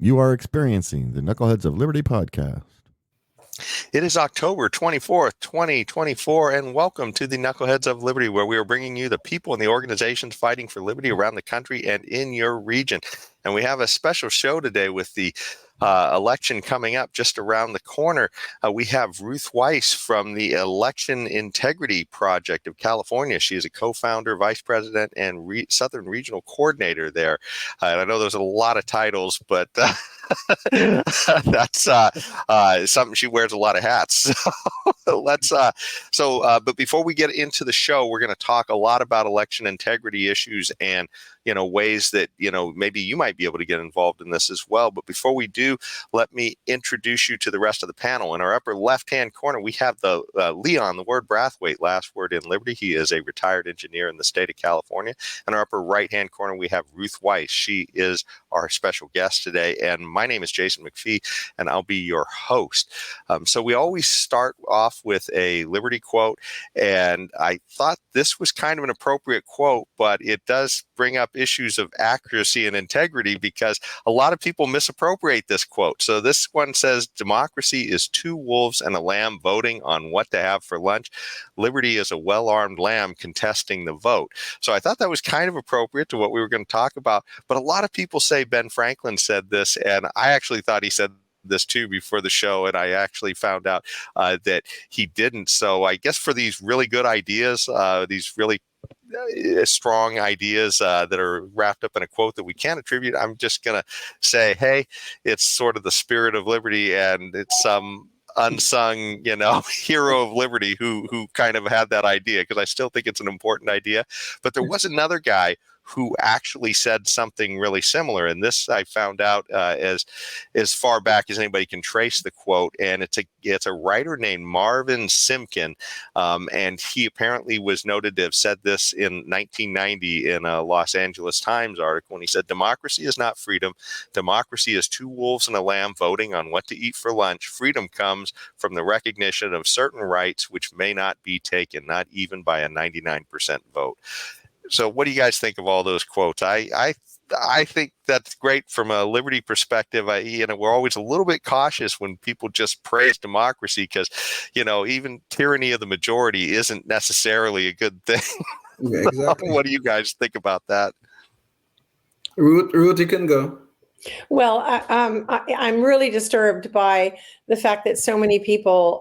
You are experiencing the Knuckleheads of Liberty podcast. It is October 24th, 2024, and welcome to the Knuckleheads of Liberty, where we are bringing you the people and the organizations fighting for liberty around the country and in your region. And we have a special show today with the election coming up just around the corner. We have Ruth Weiss from the Election Integrity Project of California. She is a co-founder, vice president, and Southern Regional Coordinator there. And I know there's a lot of titles, but that's something. She wears a lot of hats. But before we get into the show, we're going to talk a lot about election integrity issues and ways that maybe you might be able to get involved in this as well. But before we do, let me introduce you to the rest of the panel. In our upper left-hand corner, we have the Leon, the word Brathwaite, last word in Liberty. He is a retired engineer in the state of California. In our upper right-hand corner, we have Ruth Weiss. She is our special guest today. And my name is Jason McPhee, and I'll be your host. So we always start off with a Liberty quote, and I thought this was kind of an appropriate quote, but it does bring up issues of accuracy and integrity because a lot of people misappropriate this quote. So this one says, democracy is two wolves and a lamb voting on what to have for lunch. Liberty is a well-armed lamb contesting the vote. So I thought that was kind of appropriate to what we were going to talk about. But a lot of people say Ben Franklin said this, and I actually thought he said this too before the show, and I actually found out that he didn't. So I guess for these really good ideas, these really strong ideas that are wrapped up in a quote that we can't attribute, I'm just going to say, hey, it's sort of the spirit of liberty, and it's some unsung, hero of liberty who kind of had that idea, because I still think it's an important idea. But there was another guy who actually said something really similar. And this I found out as far back as anybody can trace the quote. And it's a writer named Marvin Simkin. And he apparently was noted to have said this in 1990 in a Los Angeles Times article. And he said, democracy is not freedom. Democracy is two wolves and a lamb voting on what to eat for lunch. Freedom comes from the recognition of certain rights which may not be taken, not even by a 99% vote. So what do you guys think of all those quotes? I think that's great from a liberty perspective. We're always a little bit cautious when people just praise democracy because, even tyranny of the majority isn't necessarily a good thing. Yeah, exactly. What do you guys think about that? Ruth, you can go. Well, I'm really disturbed by the fact that so many people,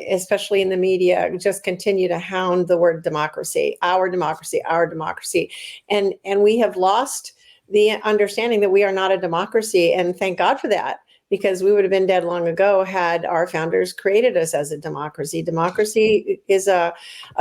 especially in the media, just continue to hound the word democracy, our democracy, our democracy. And we have lost the understanding that we are not a democracy. And thank God for that, because we would have been dead long ago had our founders created us as a democracy. Democracy is a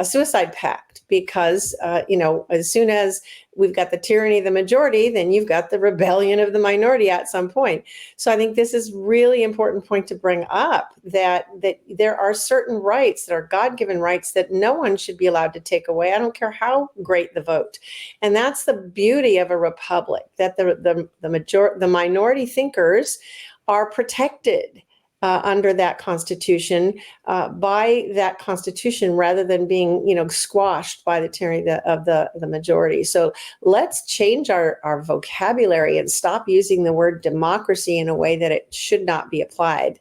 suicide pact because, as soon as we've got the tyranny of the majority, then you've got the rebellion of the minority at some point. So I think this is really important point to bring up, that there are certain rights that are God-given rights that no one should be allowed to take away. I don't care how great the vote. And that's the beauty of a republic, that the minority thinkers are protected under that Constitution, by that Constitution, rather than being, squashed by the tyranny of the majority. So let's change our vocabulary and stop using the word democracy in a way that it should not be applied.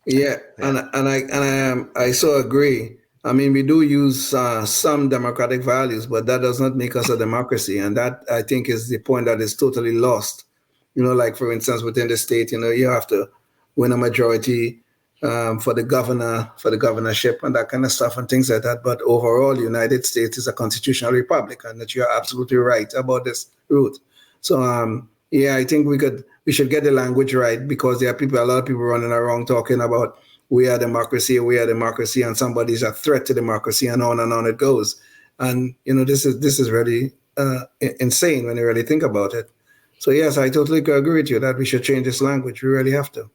Yeah, and I so agree. I mean, we do use some democratic values, but that does not make us a democracy, and that I think is the point that is totally lost. Like for instance, within the state, you have to win a majority for the governorship and that kind of stuff and things like that. But overall, the United States is a constitutional republic, and that you're absolutely right about this, Ruth. So I think we should get the language right, because there are a lot of people running around talking about we are democracy, and somebody's a threat to democracy, and on it goes. And this is really insane when you really think about it. So yes, I totally agree with you that we should change this language. We really have to.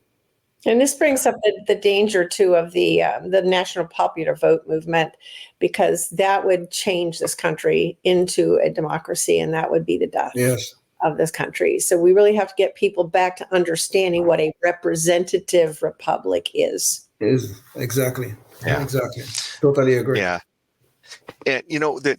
And this brings up the danger too of the national popular vote movement, because that would change this country into a democracy, and that would be the death of this country. So we really have to get people back to understanding what a representative republic is. Exactly. Yeah. Exactly. Totally agree. Yeah. And,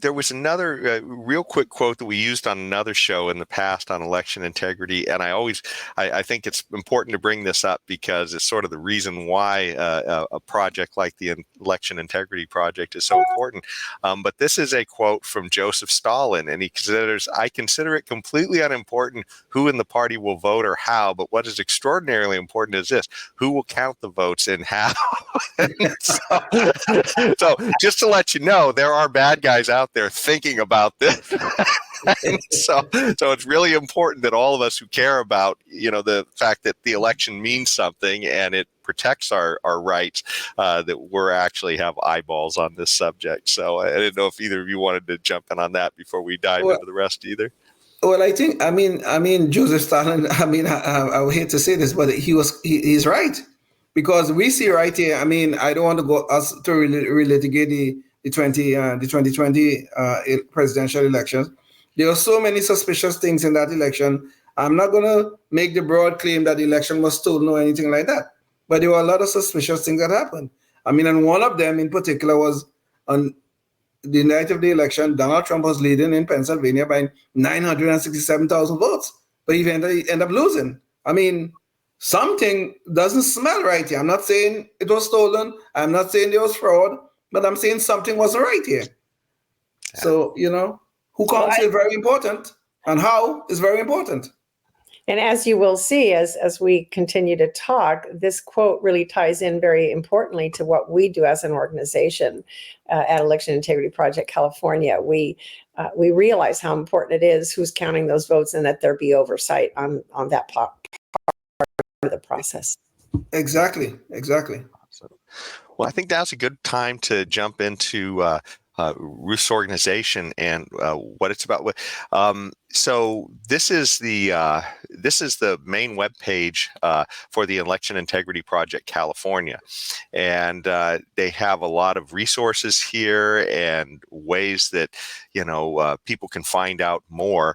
there was another real quick quote that we used on another show in the past on election integrity. And I think it's important to bring this up because it's sort of the reason why a project like the Election Integrity Project is so important. But this is a quote from Joseph Stalin, and he considers, "I consider it completely unimportant who in the party will vote or how, but what is extraordinarily important is this: who will count the votes and how." So just to let you know, there are bad guys out there thinking about this. And so it's really important that all of us who care about, the fact that the election means something and it protects our rights, that we're actually have eyeballs on this subject. So I didn't know if either of you wanted to jump in on that before we dive into the rest either. Well, I mean, Joseph Stalin. I would hate to say this, but he's right, because we see right here. I mean, I don't want to go us to relitigate the 2020 presidential elections. There are so many suspicious things in that election. I'm not going to make the broad claim that the election was stolen or anything like that, but there were a lot of suspicious things that happened. I mean, and one of them in particular was on the night of the election, Donald Trump was leading in Pennsylvania by 967,000 votes, but he ended up losing. I mean, something doesn't smell right here. I'm not saying it was stolen. I'm not saying there was fraud, but I'm saying something wasn't right here. Yeah. So, who counts is very important, and how is very important. And as you will see, as we continue to talk, this quote really ties in very importantly to what we do as an organization at Election Integrity Project California. We realize how important it is who's counting those votes and that there be oversight on that part of the process. Exactly. Well, I think that's a good time to jump into Ruth's organization and what it's about. So this is the main webpage for the Election Integrity Project California, and they have a lot of resources here and ways that people can find out more.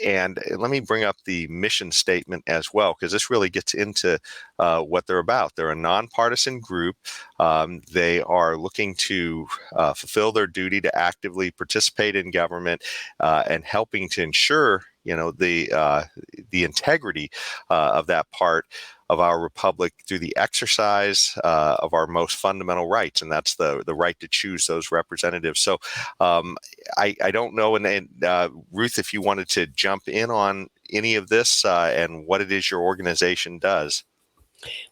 And let me bring up the mission statement as well, because this really gets into what they're about. They're a nonpartisan group. They are looking to fulfill their duty to actively participate in government and helping to ensure, the integrity of that part of our republic through the exercise of our most fundamental rights, and that's the right to choose those representatives. So I don't know, and Ruth, if you wanted to jump in on any of this and what it is your organization does.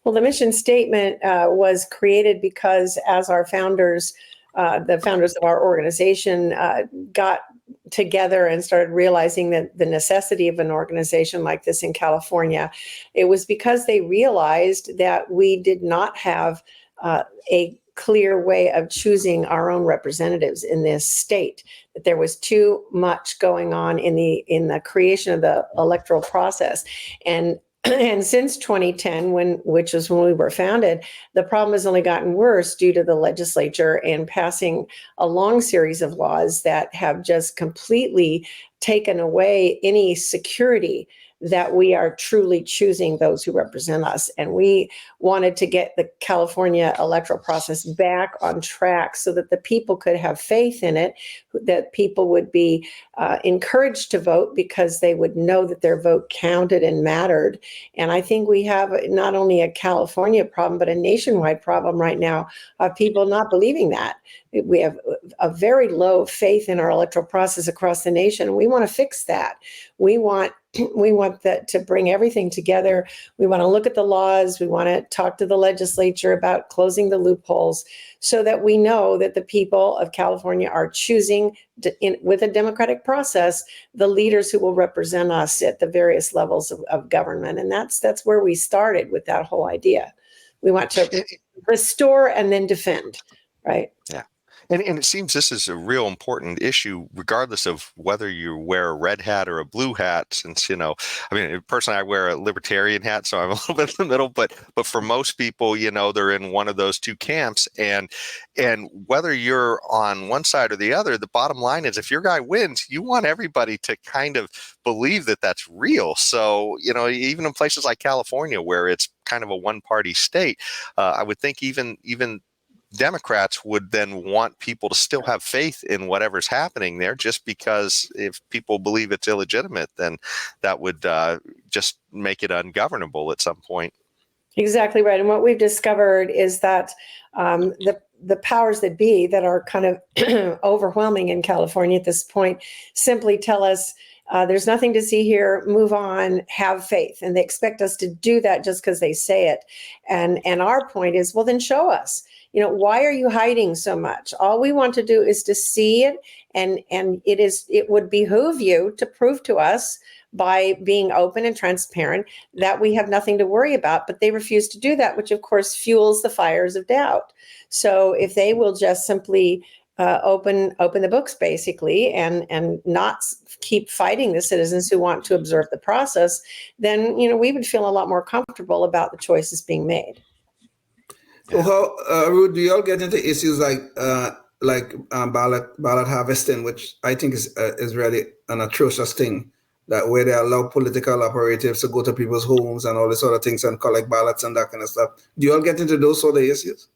Well, the mission statement was created because as our founders, the founders of our organization got together and started realizing that the necessity of an organization like this in California, it was because they realized that we did not have a clear way of choosing our own representatives in this state, that there was too much going on in the creation of the electoral process. And since 2010, which is when we were founded, the problem has only gotten worse due to the legislature and passing a long series of laws that have just completely taken away any security that we are truly choosing those who represent us. And we wanted to get the California electoral process back on track so that the people could have faith in it, that people would be encouraged to vote because they would know that their vote counted and mattered. And I think we have not only a California problem, but a nationwide problem right now of people not believing that. We have a very low faith in our electoral process across the nation. We want to fix that. We want that to bring everything together. We want to look at the laws. We want to talk to the legislature about closing the loopholes so that we know that the people of California are choosing with a democratic process, the leaders who will represent us at the various levels of government. And that's where we started with that whole idea. We want to restore and then defend, right? Yeah. And it seems this is a real important issue, regardless of whether you wear a red hat or a blue hat. Since, personally, I wear a libertarian hat, so I'm a little bit in the middle. But for most people, they're in one of those two camps. And whether you're on one side or the other, the bottom line is if your guy wins, you want everybody to kind of believe that that's real. So, even in places like California, where it's kind of a one-party state, I would think even Democrats would then want people to still have faith in whatever's happening there, just because if people believe it's illegitimate, then that would just make it ungovernable at some point. Exactly right. And what we've discovered is that the powers that be that are kind of overwhelming in California at this point simply tell us there's nothing to see here, move on, have faith. And they expect us to do that just because they say it. And our point is, well, then show us. Why are you hiding so much? All we want to do is to see it. And it would behoove you to prove to us by being open and transparent that we have nothing to worry about. But they refuse to do that, which of course fuels the fires of doubt. So if they will just simply open the books basically and not keep fighting the citizens who want to observe the process, then we would feel a lot more comfortable about the choices being made. So how, Ruth, do you all get into issues like ballot harvesting, which I think is really an atrocious thing, that where they allow political operatives to go to people's homes and all this sort of things and collect ballots and that kind of stuff? Do you all get into those sort of issues?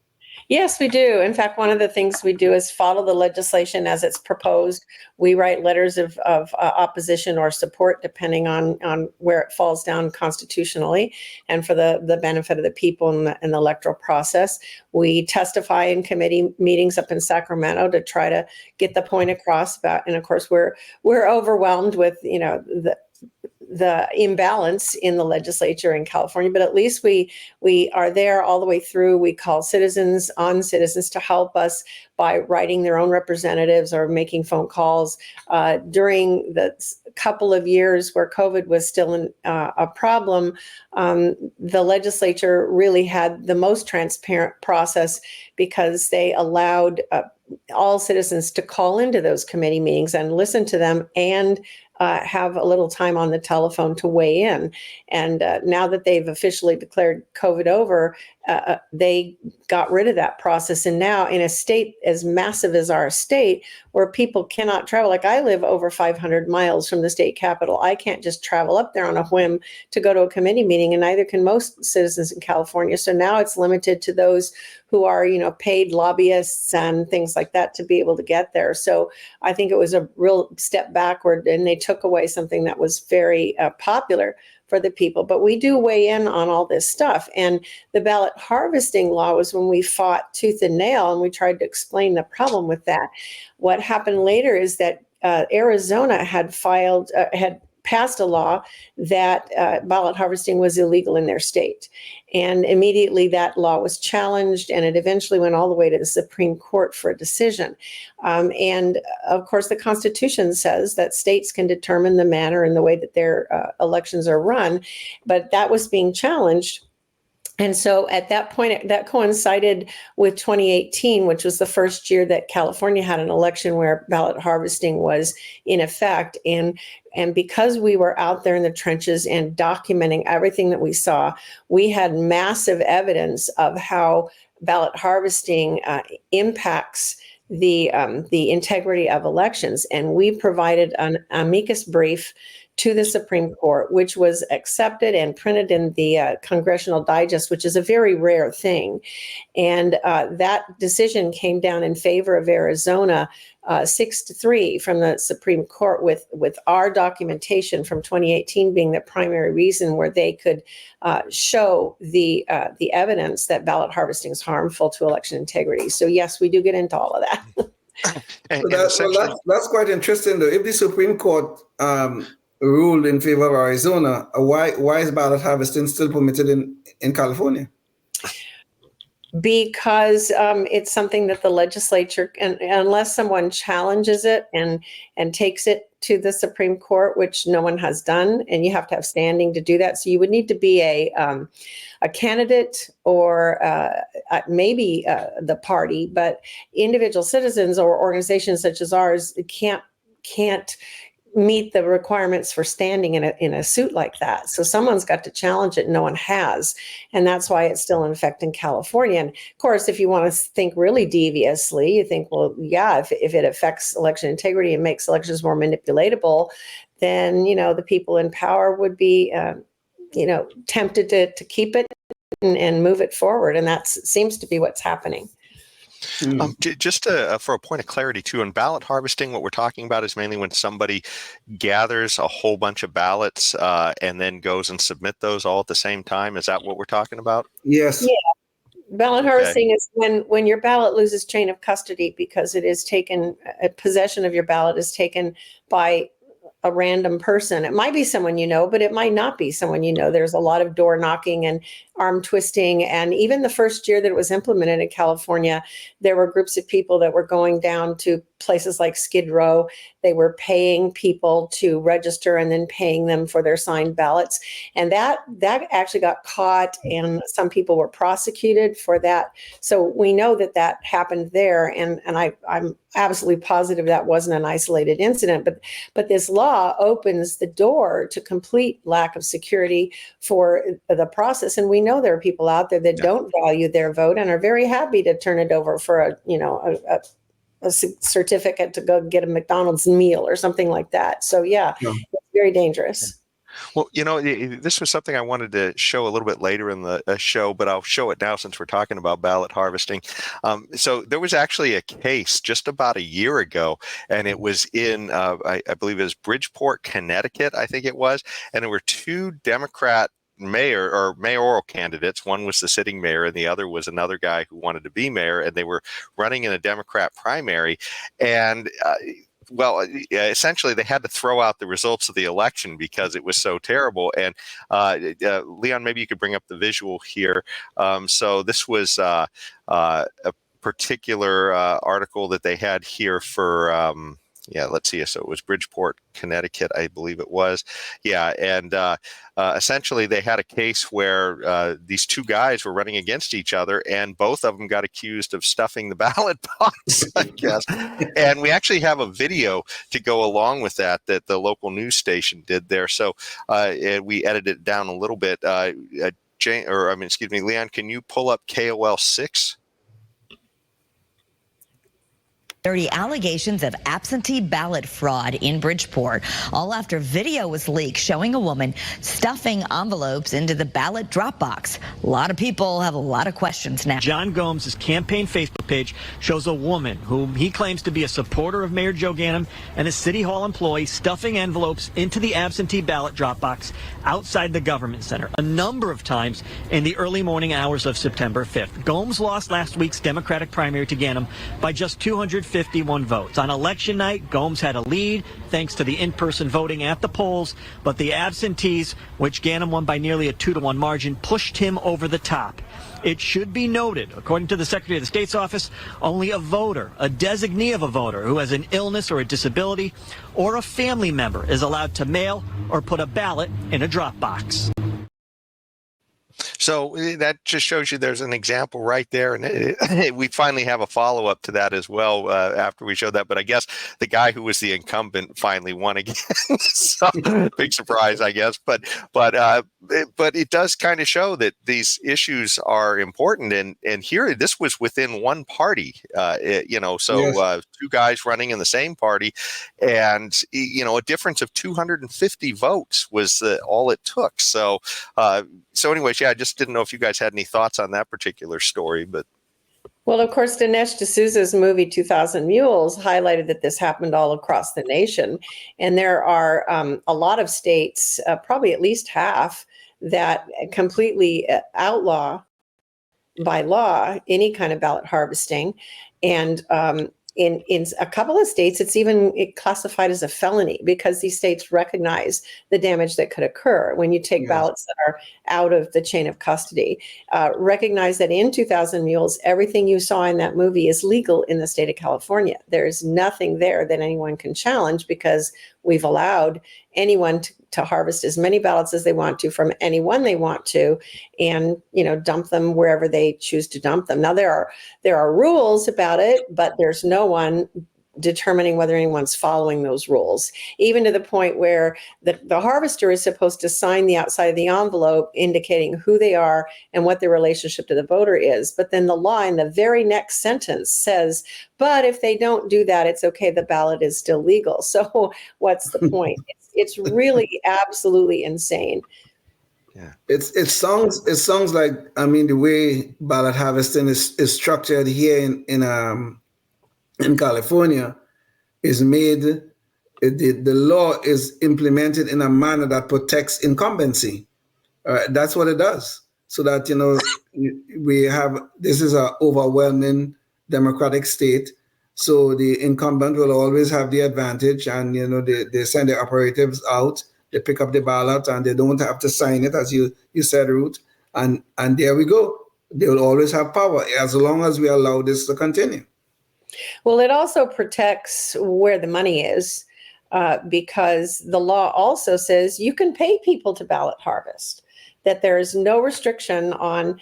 Yes, we do. In fact, one of the things we do is follow the legislation as it's proposed. We write letters of opposition or support, depending on where it falls down constitutionally and for the benefit of the people in the electoral process. We testify in committee meetings up in Sacramento to try to get the point across about, and of course, we're overwhelmed with, the imbalance in the legislature in California, but at least we are there all the way through. We call citizens to help us by writing their own representatives or making phone calls. During the couple of years where COVID was still a problem, the legislature really had the most transparent process because they allowed all citizens to call into those committee meetings and listen to them and have a little time on the telephone to weigh in. And now that they've officially declared COVID over, they got rid of that process. And now in a state as massive as our state, where people cannot travel, like I live over 500 miles from the state capital, I can't just travel up there on a whim to go to a committee meeting, and neither can most citizens in California. So now it's limited to those who are, paid lobbyists and things like that to be able to get there. So I think it was a real step backward, and they took away something that was very popular for the people. But we do weigh in on all this stuff. And the ballot harvesting law was when we fought tooth and nail, and we tried to explain the problem with that. What happened later is that Arizona had passed a law that ballot harvesting was illegal in their state. And immediately that law was challenged, and it eventually went all the way to the Supreme Court for a decision. And of course, the Constitution says that states can determine the manner and the way that their elections are run, but that was being challenged. And so at that point, that coincided with 2018, which was the first year that California had an election where ballot harvesting was in effect. And because we were out there in the trenches and documenting everything that we saw, we had massive evidence of how ballot harvesting impacts the integrity of elections. And we provided an amicus brief to the Supreme Court, which was accepted and printed in the Congressional Digest, which is a very rare thing. And that decision came down in favor of Arizona 6-3 from the Supreme Court, with our documentation from 2018 being the primary reason where they could show the evidence that ballot harvesting is harmful to election integrity. So yes, we do get into all of that. That's quite interesting, though. If the Supreme Court ruled in favor of Arizona, why is ballot harvesting still permitted in California? Because it's something that the legislature, and unless someone challenges it and takes it to the Supreme Court, which no one has done, and you have to have standing to do that. So you would need to be a candidate or maybe the party, but individual citizens or organizations such as ours can't meet the requirements for standing in a suit like that. So someone's got to challenge it. No one has. And that's why it's still in effect in California. And of course, if you want to think really deviously, you think, well, yeah, if it affects election integrity and makes elections more manipulatable, then, the people in power would be, tempted to keep it and move it forward. And that seems to be what's happening. Just for a point of clarity, too, in ballot harvesting, what we're talking about is mainly when somebody gathers a whole bunch of ballots and then goes and submit those all at the same time. Is that what we're talking about? Yes. Yeah. Ballot Okay. harvesting is when your ballot loses chain of custody because it is taken, possession of your ballot is taken by a random person. It might be someone you know, but it might not be someone you know. There's a lot of door knocking and arm twisting. And even the first year that it was implemented in California, there were groups of people that were going down to places like Skid Row. They were paying people to register and then paying them for their signed ballots. And that actually got caught, and some people were prosecuted for that. So we know that happened there. And I'm absolutely positive that wasn't an isolated incident. But this law opens the door to complete lack of security for the process. And we know there are people out there that don't value their vote and are very happy to turn it over for a certificate to go get a McDonald's meal or something like that. So it's very dangerous. Well, this was something I wanted to show a little bit later in the show, but I'll show it now since we're talking about ballot harvesting. So there was actually a case just about a year ago, and it was in, I believe it was Bridgeport, Connecticut, I think it was, and there were two Democrat mayoral candidates. One was the sitting mayor and the other was another guy who wanted to be mayor, and they were running in a Democrat primary. And essentially they had to throw out the results of the election because it was so terrible. And Leon, maybe you could bring up the visual here. So this was a particular article that they had here for let's see. So it was Bridgeport, Connecticut, I believe it was. Yeah. And essentially they had a case where these two guys were running against each other, and both of them got accused of stuffing the ballot box, I guess. And we actually have a video to go along with that the local news station did there. So we edited it down a little bit. Leon, can you pull up KOL 6? 30 allegations of absentee ballot fraud in Bridgeport, all after video was leaked showing a woman stuffing envelopes into the ballot drop box. A lot of people have a lot of questions now. John Gomes' campaign Facebook page shows a woman whom he claims to be a supporter of Mayor Joe Ganim and a City Hall employee stuffing envelopes into the absentee ballot drop box outside the government center a number of times in the early morning hours of September 5th. Gomes lost last week's Democratic primary to Ganim by just 251 votes. On election night, Gomes had a lead thanks to the in-person voting at the polls, but the absentees, which Ganim won by nearly a 2-to-1 margin, pushed him over the top. It should be noted, according to the Secretary of the State's office, only a voter, a designee of a voter who has an illness or a disability, or a family member is allowed to mail or put a ballot in a drop box. So that just shows you there's an example right there. And we finally have a follow-up to that as well after we showed that. But I guess the guy who was the incumbent finally won again. So big surprise, I guess. But it does kind of show that these issues are important. And here, this was within one party, two guys running in the same party. And, a difference of 250 votes was all it took. So anyways, I just didn't know if you guys had any thoughts on that particular story, but. Well, of course, Dinesh D'Souza's movie 2000 Mules highlighted that this happened all across the nation. And there are a lot of states, probably at least half, that completely outlaw by law any kind of ballot harvesting. And in a couple of states, it's even classified as a felony because these states recognize the damage that could occur when you take ballots that are out of the chain of custody. Recognize that in 2000 Mules, everything you saw in that movie is legal in the state of California. There's nothing there that anyone can challenge because we've allowed anyone to harvest as many ballots as they want to from anyone they want to, and dump them wherever they choose to dump them. Now there are rules about it, but there's no one determining whether anyone's following those rules, even to the point where the harvester is supposed to sign the outside of the envelope indicating who they are and what their relationship to the voter is. But then the law in the very next sentence says, but if they don't do that, it's okay, the ballot is still legal. So what's the point? It's really absolutely insane. Yeah. It sounds like, I mean, the way ballot harvesting is structured here in California is made, the law is implemented in a manner that protects incumbency. That's what it does. So that, we have, this is an overwhelming democratic state. So the incumbent will always have the advantage, and, they send the operatives out, they pick up the ballot, and they don't have to sign it, as you said, Ruth. And there we go. They will always have power as long as we allow this to continue. Well, it also protects where the money is, because the law also says you can pay people to ballot harvest, that there is no restriction on,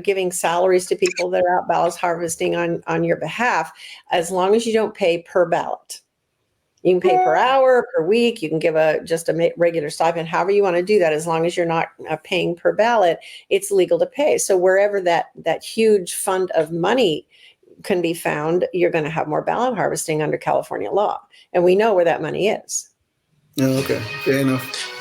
giving salaries to people that are out ballot harvesting on your behalf, as long as you don't pay per ballot. You can pay per hour, per week. You can give just a regular stipend, however you want to do that. As long as you're not paying per ballot, it's legal to pay. So wherever that huge fund of money can be found, you're going to have more ballot harvesting under California law. And we know where that money is. Oh, okay, fair enough.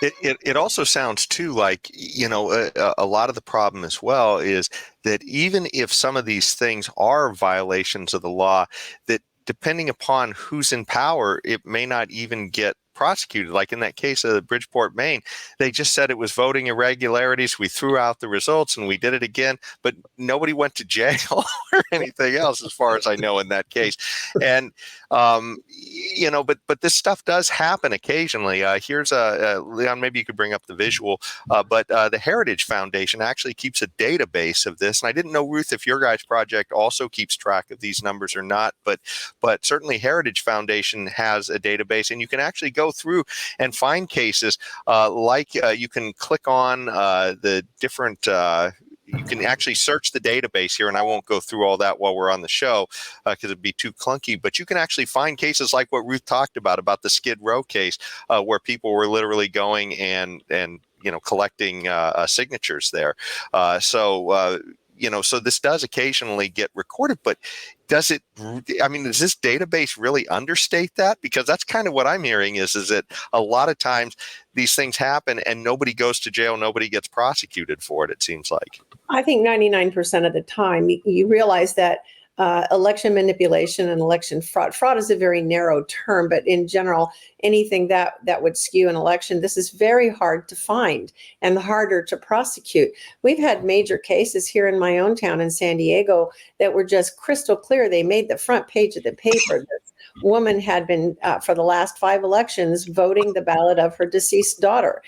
It also sounds too like, a lot of the problem as well is that even if some of these things are violations of the law, that depending upon who's in power, it may not even get prosecuted. Like in that case of Bridgeport, Maine, they just said it was voting irregularities. We threw out the results and we did it again, but nobody went to jail or anything else, as far as I know, in that case. And but this stuff does happen occasionally. Here's Leon, maybe you could bring up the visual, but the Heritage Foundation actually keeps a database of this. And I didn't know, Ruth, if your guys' project also keeps track of these numbers or not, but certainly Heritage Foundation has a database, and you can actually go through and find cases you can click on the different you can actually search the database here, and I won't go through all that while we're on the show because it'd be too clunky, but you can actually find cases like what Ruth talked about the Skid Row case, where people were literally going and collecting signatures there. So this does occasionally get recorded, but does this database really understate that? Because that's kind of what I'm hearing is that a lot of times these things happen and nobody goes to jail, nobody gets prosecuted for it, it seems like. I think 99% of the time you realize that election manipulation and election fraud is a very narrow term, but in general, anything that would skew an election, this is very hard to find and harder to prosecute. We've had major cases here in my own town in San Diego that were just crystal clear. They made the front page of the paper. This woman had been, for the last 5 elections, voting the ballot of her deceased daughter.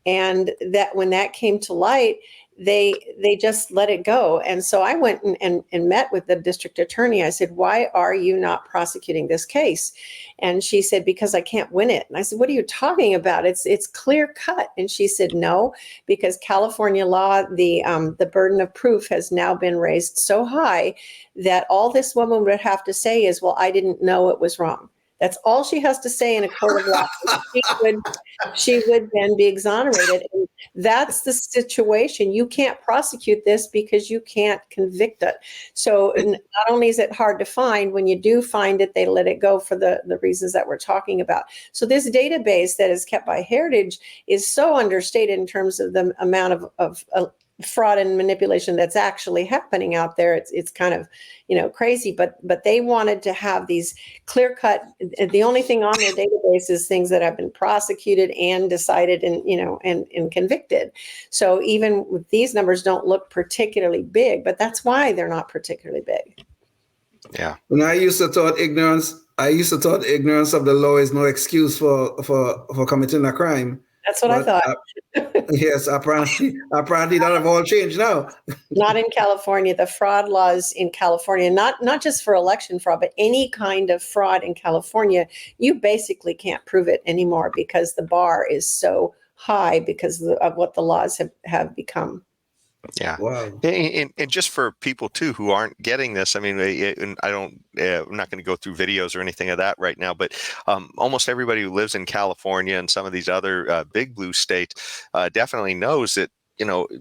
And that when that came to light, they just let it go. And so I went and met with the district attorney. I said, why are you not prosecuting this case? And she said, because I can't win it. And I said, what are you talking about? It's clear cut. And she said, no, because California law, the burden of proof has now been raised so high that all this woman would have to say is, well, I didn't know it was wrong. That's all she has to say in a court of law. She would then be exonerated. And that's the situation. You can't prosecute this because you can't convict it. So not only is it hard to find, when you do find it, they let it go for the reasons that we're talking about. So this database that is kept by Heritage is so understated in terms of the amount of fraud and manipulation that's actually happening out there. It's kind of, crazy, but they wanted to have these clear cut. The only thing on their database is things that have been prosecuted and decided and convicted. So even these numbers don't look particularly big, but that's why they're not particularly big. Yeah. And I used to thought ignorance of the law is no excuse for committing a crime. That's what I thought. Yes, apparently that have all changed now. Not in California. The fraud laws in California, not just for election fraud, but any kind of fraud in California, you basically can't prove it anymore because the bar is so high because of what the laws have become. Yeah. Wow. And just for people too who aren't getting this, I mean, I'm not going to go through videos or anything of that right now, but almost everybody who lives in California and some of these other big blue states definitely knows that,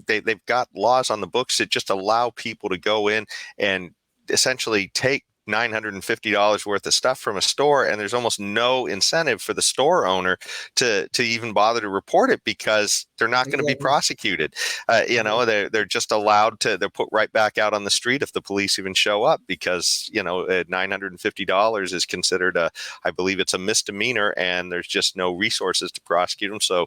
they've got laws on the books that just allow people to go in and essentially take $950 worth of stuff from a store, and there's almost no incentive for the store owner to even bother to report it because they're not going to be prosecuted. They're just allowed to, they're put right back out on the street if the police even show up, because $950 is considered I believe it's a misdemeanor, and there's just no resources to prosecute them. So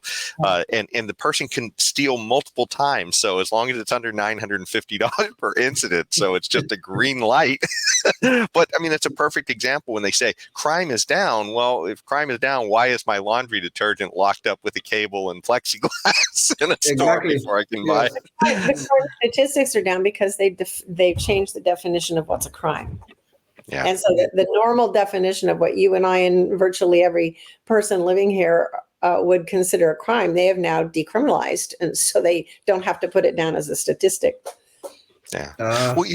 and the person can steal multiple times, so as long as it's under $950 per incident, so it's just a green light. But I mean, it's a perfect example when they say crime is down. Well, if crime is down, why is my laundry detergent locked up with a cable and plexiglass in a store before I can buy it? The crime statistics are down because they've changed the definition of what's a crime. Yeah. And so the normal definition of what you and I and virtually every person living here would consider a crime, they have now decriminalized, and so they don't have to put it down as a statistic. Yeah. Well,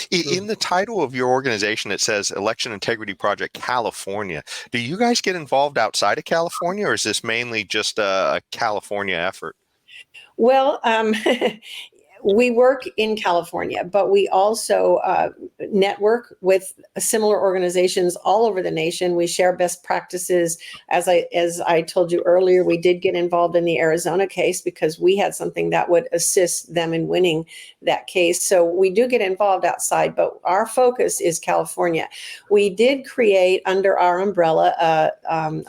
in the title of your organization, it says Election Integrity Project California. Do you guys get involved outside of California, or is this mainly just a California effort? Well, we work in California, but we also network with similar organizations all over the nation. We share best practices. As I told you earlier, we did get involved in the Arizona case because we had something that would assist them in winning that case. So we do get involved outside, but our focus is California. We did create under our umbrella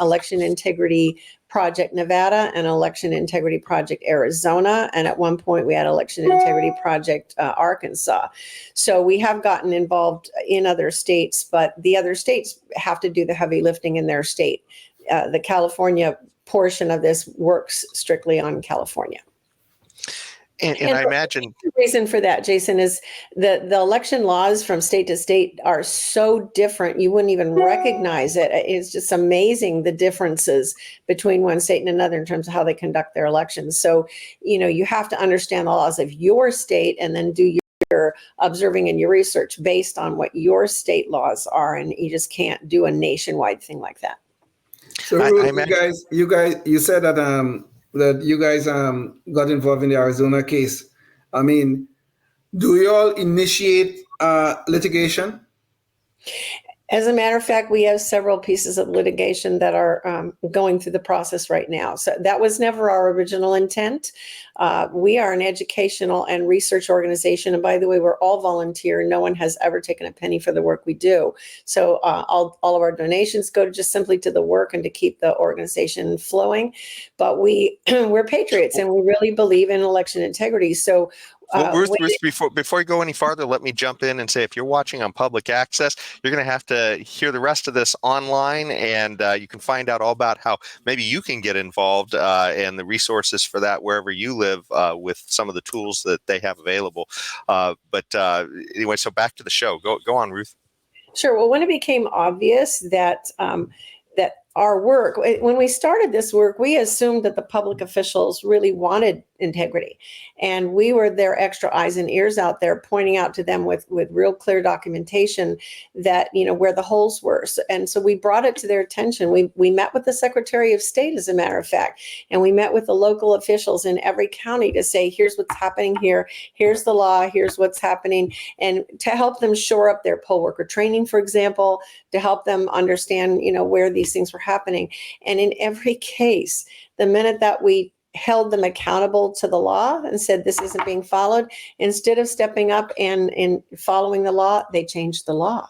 Election Integrity Project Nevada and Election Integrity Project Arizona. And at one point we had Election Integrity Project Arkansas. So we have gotten involved in other states, but the other states have to do the heavy lifting in their state. The California portion of this works strictly on California. And I imagine the reason for that, Jason, is the election laws from state to state are so different. You wouldn't even recognize it. It's just amazing the differences between one state and another in terms of how they conduct their elections. So, you have to understand the laws of your state and then do your observing and your research based on what your state laws are. And you just can't do a nationwide thing like that. So Ruth, you said that you guys got involved in the Arizona case. I mean, do you all initiate litigation? As a matter of fact, we have several pieces of litigation that are going through the process right now. So that was never our original intent. We are an educational and research organization. And by the way, we're all volunteer. No one has ever taken a penny for the work we do. So all of our donations go just simply to the work and to keep the organization flowing. But we're patriots and we really believe in election integrity. So Ruth, before you go any farther, let me jump in and say, if you're watching on public access, you're going to have to hear the rest of this online, and you can find out all about how maybe you can get involved and the resources for that wherever you live with some of the tools that they have available. But anyway, so back to the show. Go on, Ruth. Sure. Well, when it became obvious that our work, when we started this work, we assumed that the public officials really wanted integrity. And we were their extra eyes and ears out there, pointing out to them with real clear documentation that, where the holes were. And so we brought it to their attention. We met with the Secretary of State, as a matter of fact, and we met with the local officials in every county to say, here's what's happening here. Here's the law. Here's what's happening. And to help them shore up their poll worker training, for example, to help them understand, where these things were happening. And in every case, the minute that we held them accountable to the law and said this isn't being followed, instead of stepping up and following the law, they changed the law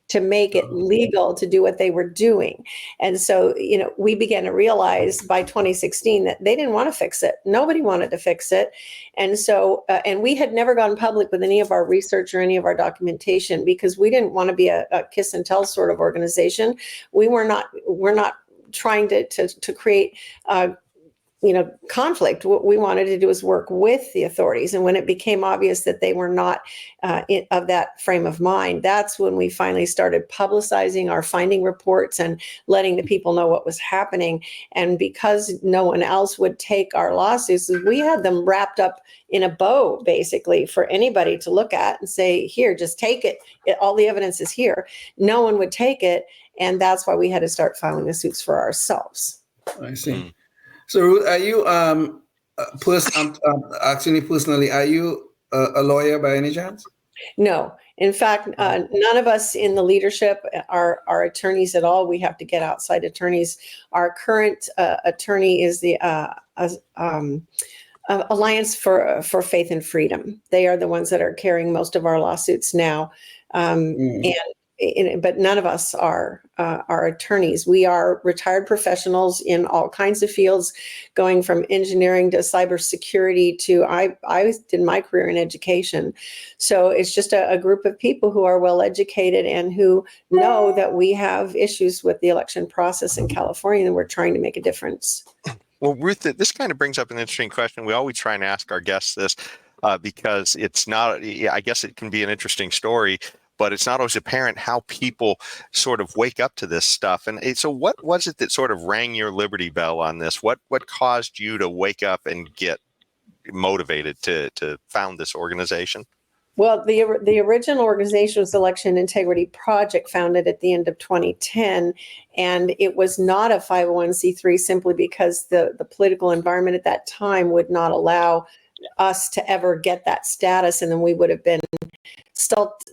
to make it legal to do what they were doing. And so, we began to realize by 2016 that they didn't want to fix it. Nobody wanted to fix it. And so, and we had never gone public with any of our research or any of our documentation because we didn't want to be a kiss and tell sort of organization. We're not trying to create conflict. What we wanted to do is work with the authorities. And when it became obvious that they were not of that frame of mind, that's when we finally started publicizing our finding reports and letting the people know what was happening. And because no one else would take our lawsuits, we had them wrapped up in a bow, basically, for anybody to look at and say, here, just take it. All the evidence is here. No one would take it. And that's why we had to start filing the suits for ourselves. I see. So, Ruth, are you actually personally, are you a lawyer by any chance? No. In fact, none of us in the leadership are attorneys at all. We have to get outside attorneys. Our current attorney is the Alliance for Faith and Freedom. They are the ones that are carrying most of our lawsuits now, but none of us are attorneys. We are retired professionals in all kinds of fields, going from engineering to cybersecurity to I did my career in education. So it's just a group of people who are well educated and who know that we have issues with the election process in California, and we're trying to make a difference. Well, Ruth, this kind of brings up an interesting question. We always try and ask our guests this because it's not, I guess it can be an interesting story, but it's not always apparent how people sort of wake up to this stuff. And so what was it that sort of rang your Liberty bell on this? What caused you to wake up and get motivated to found this organization? Well, the original organization was Election Integrity Project, founded at the end of 2010, and it was not a 501c3 simply because the political environment at that time would not allow us to ever get that status, and then we would have been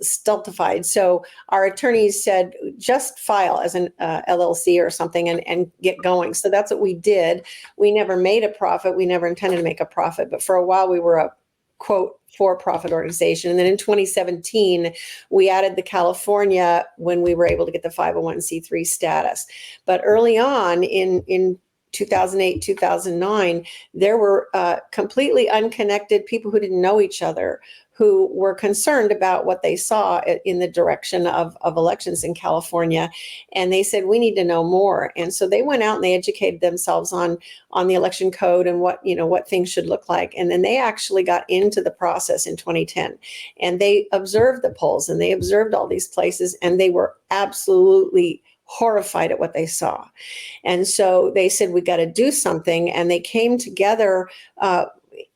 stultified. So our attorneys said, just file as an LLC or something and get going. So that's what we did. We never made a profit. We never intended to make a profit, but for a while we were a quote for-profit organization. And then in 2017, we added the California when we were able to get the 501c3 status. But early on in 2008, 2009, there were completely unconnected people who didn't know each other, who were concerned about what they saw in the direction of elections in California. And they said, we need to know more. And so they went out and they educated themselves on the election code and what things should look like. And then they actually got into the process in 2010. And they observed the polls and they observed all these places, and they were absolutely horrified at what they saw. And so they said, we got to do something. And they came together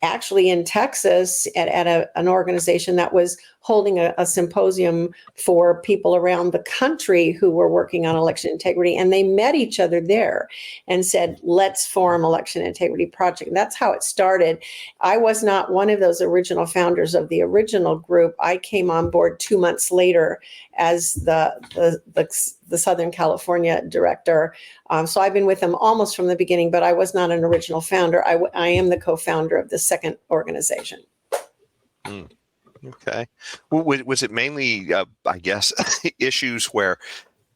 actually in Texas at an organization that was holding a symposium for people around the country who were working on election integrity. And they met each other there and said, let's form Election Integrity Project. And that's how it started. I was not one of those original founders of the original group. I came on board 2 months later as the Southern California director. So I've been with them almost from the beginning, but I was not an original founder. I am the co-founder of the second organization. Okay. Well, was it mainly, I guess, issues where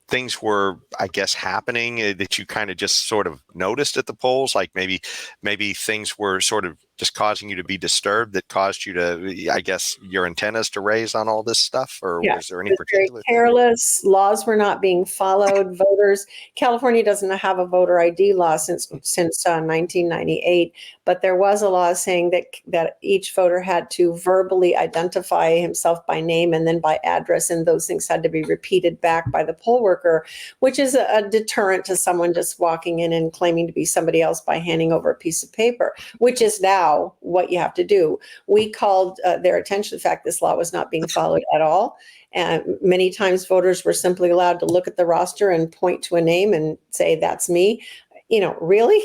things were, I guess, happening that you kind of just sort of noticed at the polls? Like maybe things were sort of just causing you to be disturbed that caused you to, I guess, your antennas to raise on all this stuff? Or was there any particular thing? Careless. Laws were not being followed. Voters. California doesn't have a voter ID law since 1998, but there was a law saying that each voter had to verbally identify himself by name and then by address, and those things had to be repeated back by the poll worker, which is a deterrent to someone just walking in and claiming to be somebody else by handing over a piece of paper, which is now what you have to do. We called their attention to the fact this law was not being followed at all. And many times voters were simply allowed to look at the roster and point to a name and say, that's me. Really?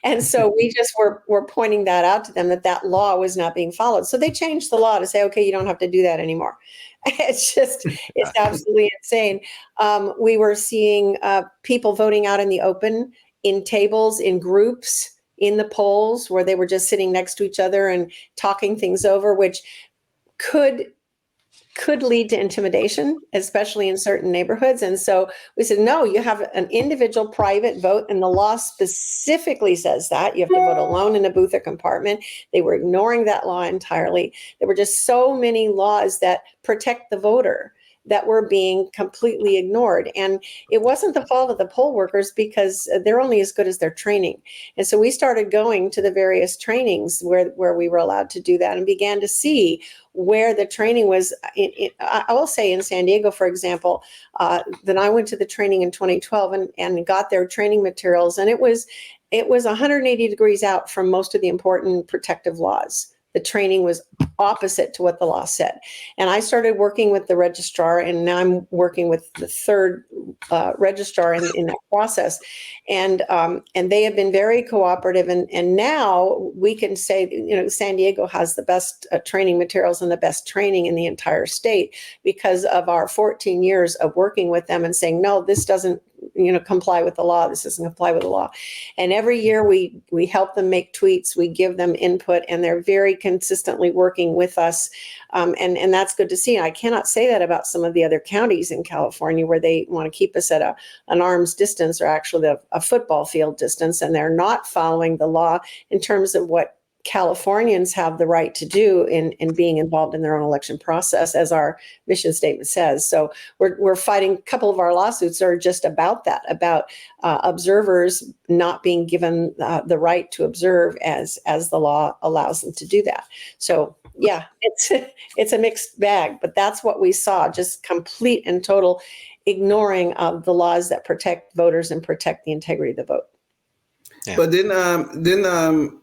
And so we just were pointing that out to them, that law was not being followed. So they changed the law to say, okay, you don't have to do that anymore. It's absolutely insane. We were seeing people voting out in the open, in tables, in groups, in the polls, where they were just sitting next to each other and talking things over, which could lead to intimidation, especially in certain neighborhoods. And so we said, no, you have an individual private vote, and the law specifically says that you have to vote alone in a booth or compartment. They were ignoring that law entirely. There were just so many laws that protect the voter that were being completely ignored. And it wasn't the fault of the poll workers, because they're only as good as their training. And so we started going to the various trainings where we were allowed to do that, and began to see where the training was. I will say in San Diego, for example, then I went to the training in 2012 and got their training materials. And it was 180 degrees out from most of the important protective laws the training was opposite to what the law said. And I started working with the registrar, and now I'm working with the third registrar in that process. And they have been very cooperative. And now we can say, San Diego has the best training materials and the best training in the entire state because of our 14 years of working with them and saying, no, this doesn't comply with the law. This doesn't comply with the law. And every year we help them make tweets, we give them input, and they're very consistently working with us. And that's good to see. I cannot say that about some of the other counties in California where they want to keep us at an arm's distance, or actually a football field distance, and they're not following the law in terms of what Californians have the right to do in being involved in their own election process, as our mission statement says. So we're fighting. A couple of our lawsuits are just about that, about observers not being given the right to observe as the law allows them to do that. So yeah, it's a mixed bag, but that's what we saw, just complete and total ignoring of the laws that protect voters and protect the integrity of the vote. Yeah. But then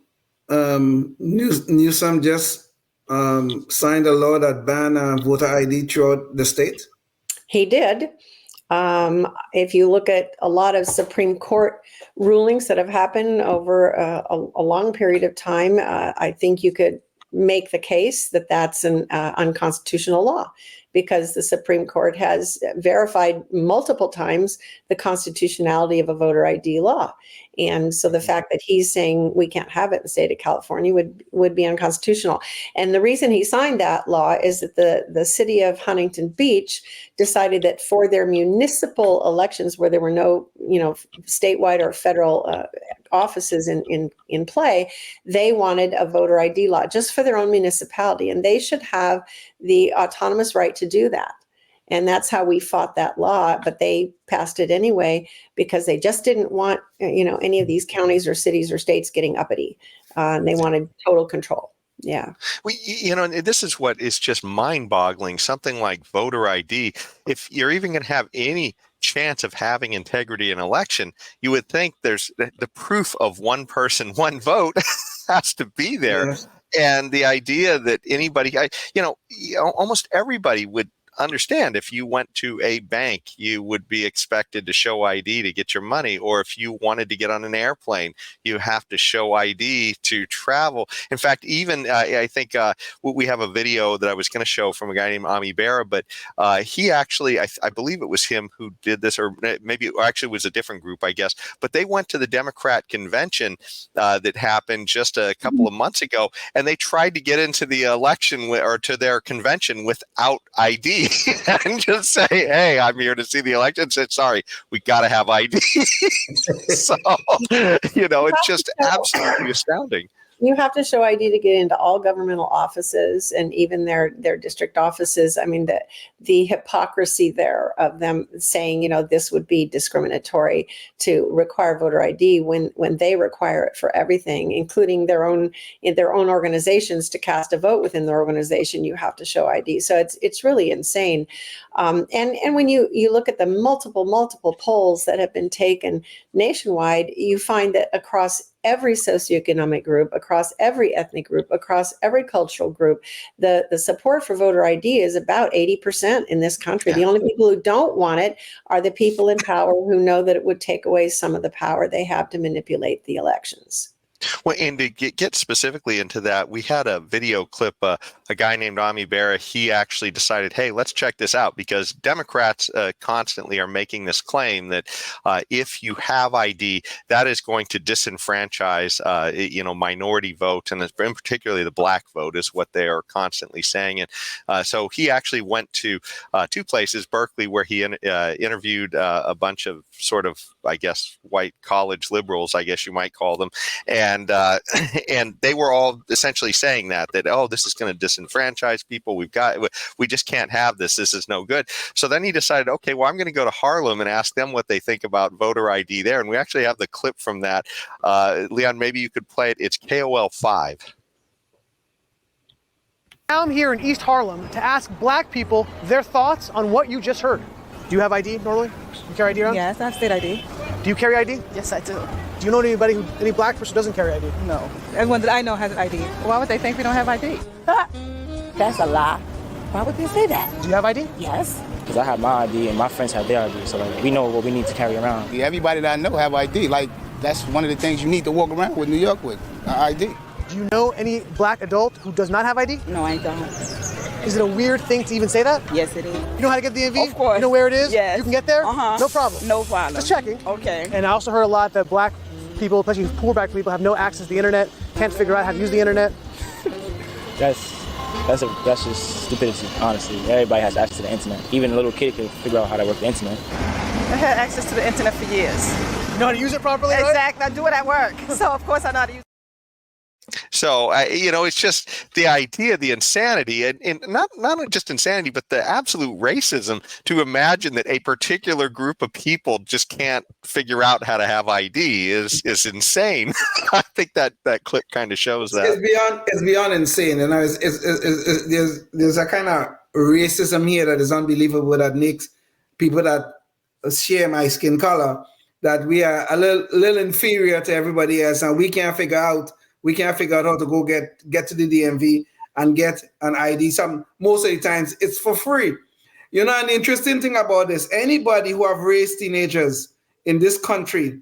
Newsom just signed a law that banned voter ID throughout the state? He did. If you look at a lot of Supreme Court rulings that have happened over a long period of time, I think you could make the case that that's an unconstitutional law, because the Supreme Court has verified multiple times the constitutionality of a voter ID law. And so the fact that he's saying we can't have it in the state of California would be unconstitutional. And the reason he signed that law is that the city of Huntington Beach decided that for their municipal elections, where there were no, statewide or federal offices in play, they wanted a voter ID law just for their own municipality, and they should have the autonomous right to do that. And that's how we fought that law, but they passed it anyway because they just didn't want, any of these counties or cities or states getting uppity. And they wanted total control. Yeah. This is what is just mind-boggling. Something like voter ID, if you're even going to have any chance of having integrity in election, you would think there's the proof of one person, one vote has to be there. Yeah. And the idea that anybody, almost everybody would understand if you went to a bank, you would be expected to show ID to get your money, or if you wanted to get on an airplane, you have to show ID to travel. In fact, even I think we have a video that I was going to show from a guy named Ami Berra, but he actually, I believe it was him who did this, or maybe actually it was a different group, I guess, but they went to the Democrat convention that happened just a couple of months ago, and they tried to get into the election or to their convention without ID. And just say, hey, I'm here to see the election. Said, sorry, we got to have ID. So, it's just absolutely astounding. You have to show ID to get into all governmental offices and even their district offices. I mean, the hypocrisy there of them saying, this would be discriminatory to require voter ID when they require it for everything, including their own organizations. To cast a vote within their organization, you have to show ID. So it's really insane. And when you look at the multiple polls that have been taken nationwide, you find that across every socioeconomic group, across every ethnic group, across every cultural group, the support for voter ID is about 80% in this country. Yeah. The only people who don't want it are the people in power who know that it would take away some of the power they have to manipulate the elections. Well, and to get specifically into that, we had a video clip, a guy named Ami Berra, he actually decided, hey, let's check this out, because Democrats constantly are making this claim that if you have ID, that is going to disenfranchise, minority votes, and in particularly the black vote is what they are constantly saying. And so he actually went to two places, Berkeley, where he interviewed a bunch of sort of, I guess, white college liberals, I guess you might call them. And they were all essentially saying that this is going to disenfranchise people. We just can't have this. This is no good. So then he decided, okay, well, I'm going to go to Harlem and ask them what they think about voter ID there. And we actually have the clip from that. Leon, maybe you could play it. It's KOL 5. I'm here in East Harlem to ask black people their thoughts on what you just heard. Do you have ID normally? You carry ID around? Yes, I have state ID. Do you carry ID? Yes, I do. Do Do you know anybody, any black person who doesn't carry ID? No. Everyone that I know has an ID. Why would they think we don't have ID? That's a lie. Why would they say that? Do you have ID? Yes. Because I have my ID and my friends have their ID, so like we know what we need to carry around. Everybody that I know have ID. Like, that's one of the things you need to walk around with New York with, ID. Do you know any black adult who does not have ID? No, I don't. Is it a weird thing to even say that? Yes, it is. You know how to get the DMV? Of course. You know where it is? Yes. You can get there? Uh-huh. No problem. No problem. Just checking. Okay. And I also heard a lot that black people, especially poor black people, have no access to the internet, can't figure out how to use the internet. That's just stupidity, honestly. Everybody has access to the internet. Even a little kid can figure out how to work the internet. I had access to the internet for years. You know how to use it properly, right? Exactly. I do it at work. So, of course, I know how to use it. So, it's just the idea, the insanity, and not just insanity, but the absolute racism to imagine that a particular group of people just can't figure out how to have ID is insane. I think that clip kind of shows that. It's beyond insane. And there's a kind of racism here that is unbelievable that makes people that share my skin color, that we are a little inferior to everybody else, and we can't figure out how to go get to the DMV and get an ID. Most of the times it's for free. You know, an interesting thing about this, anybody who have raised teenagers in this country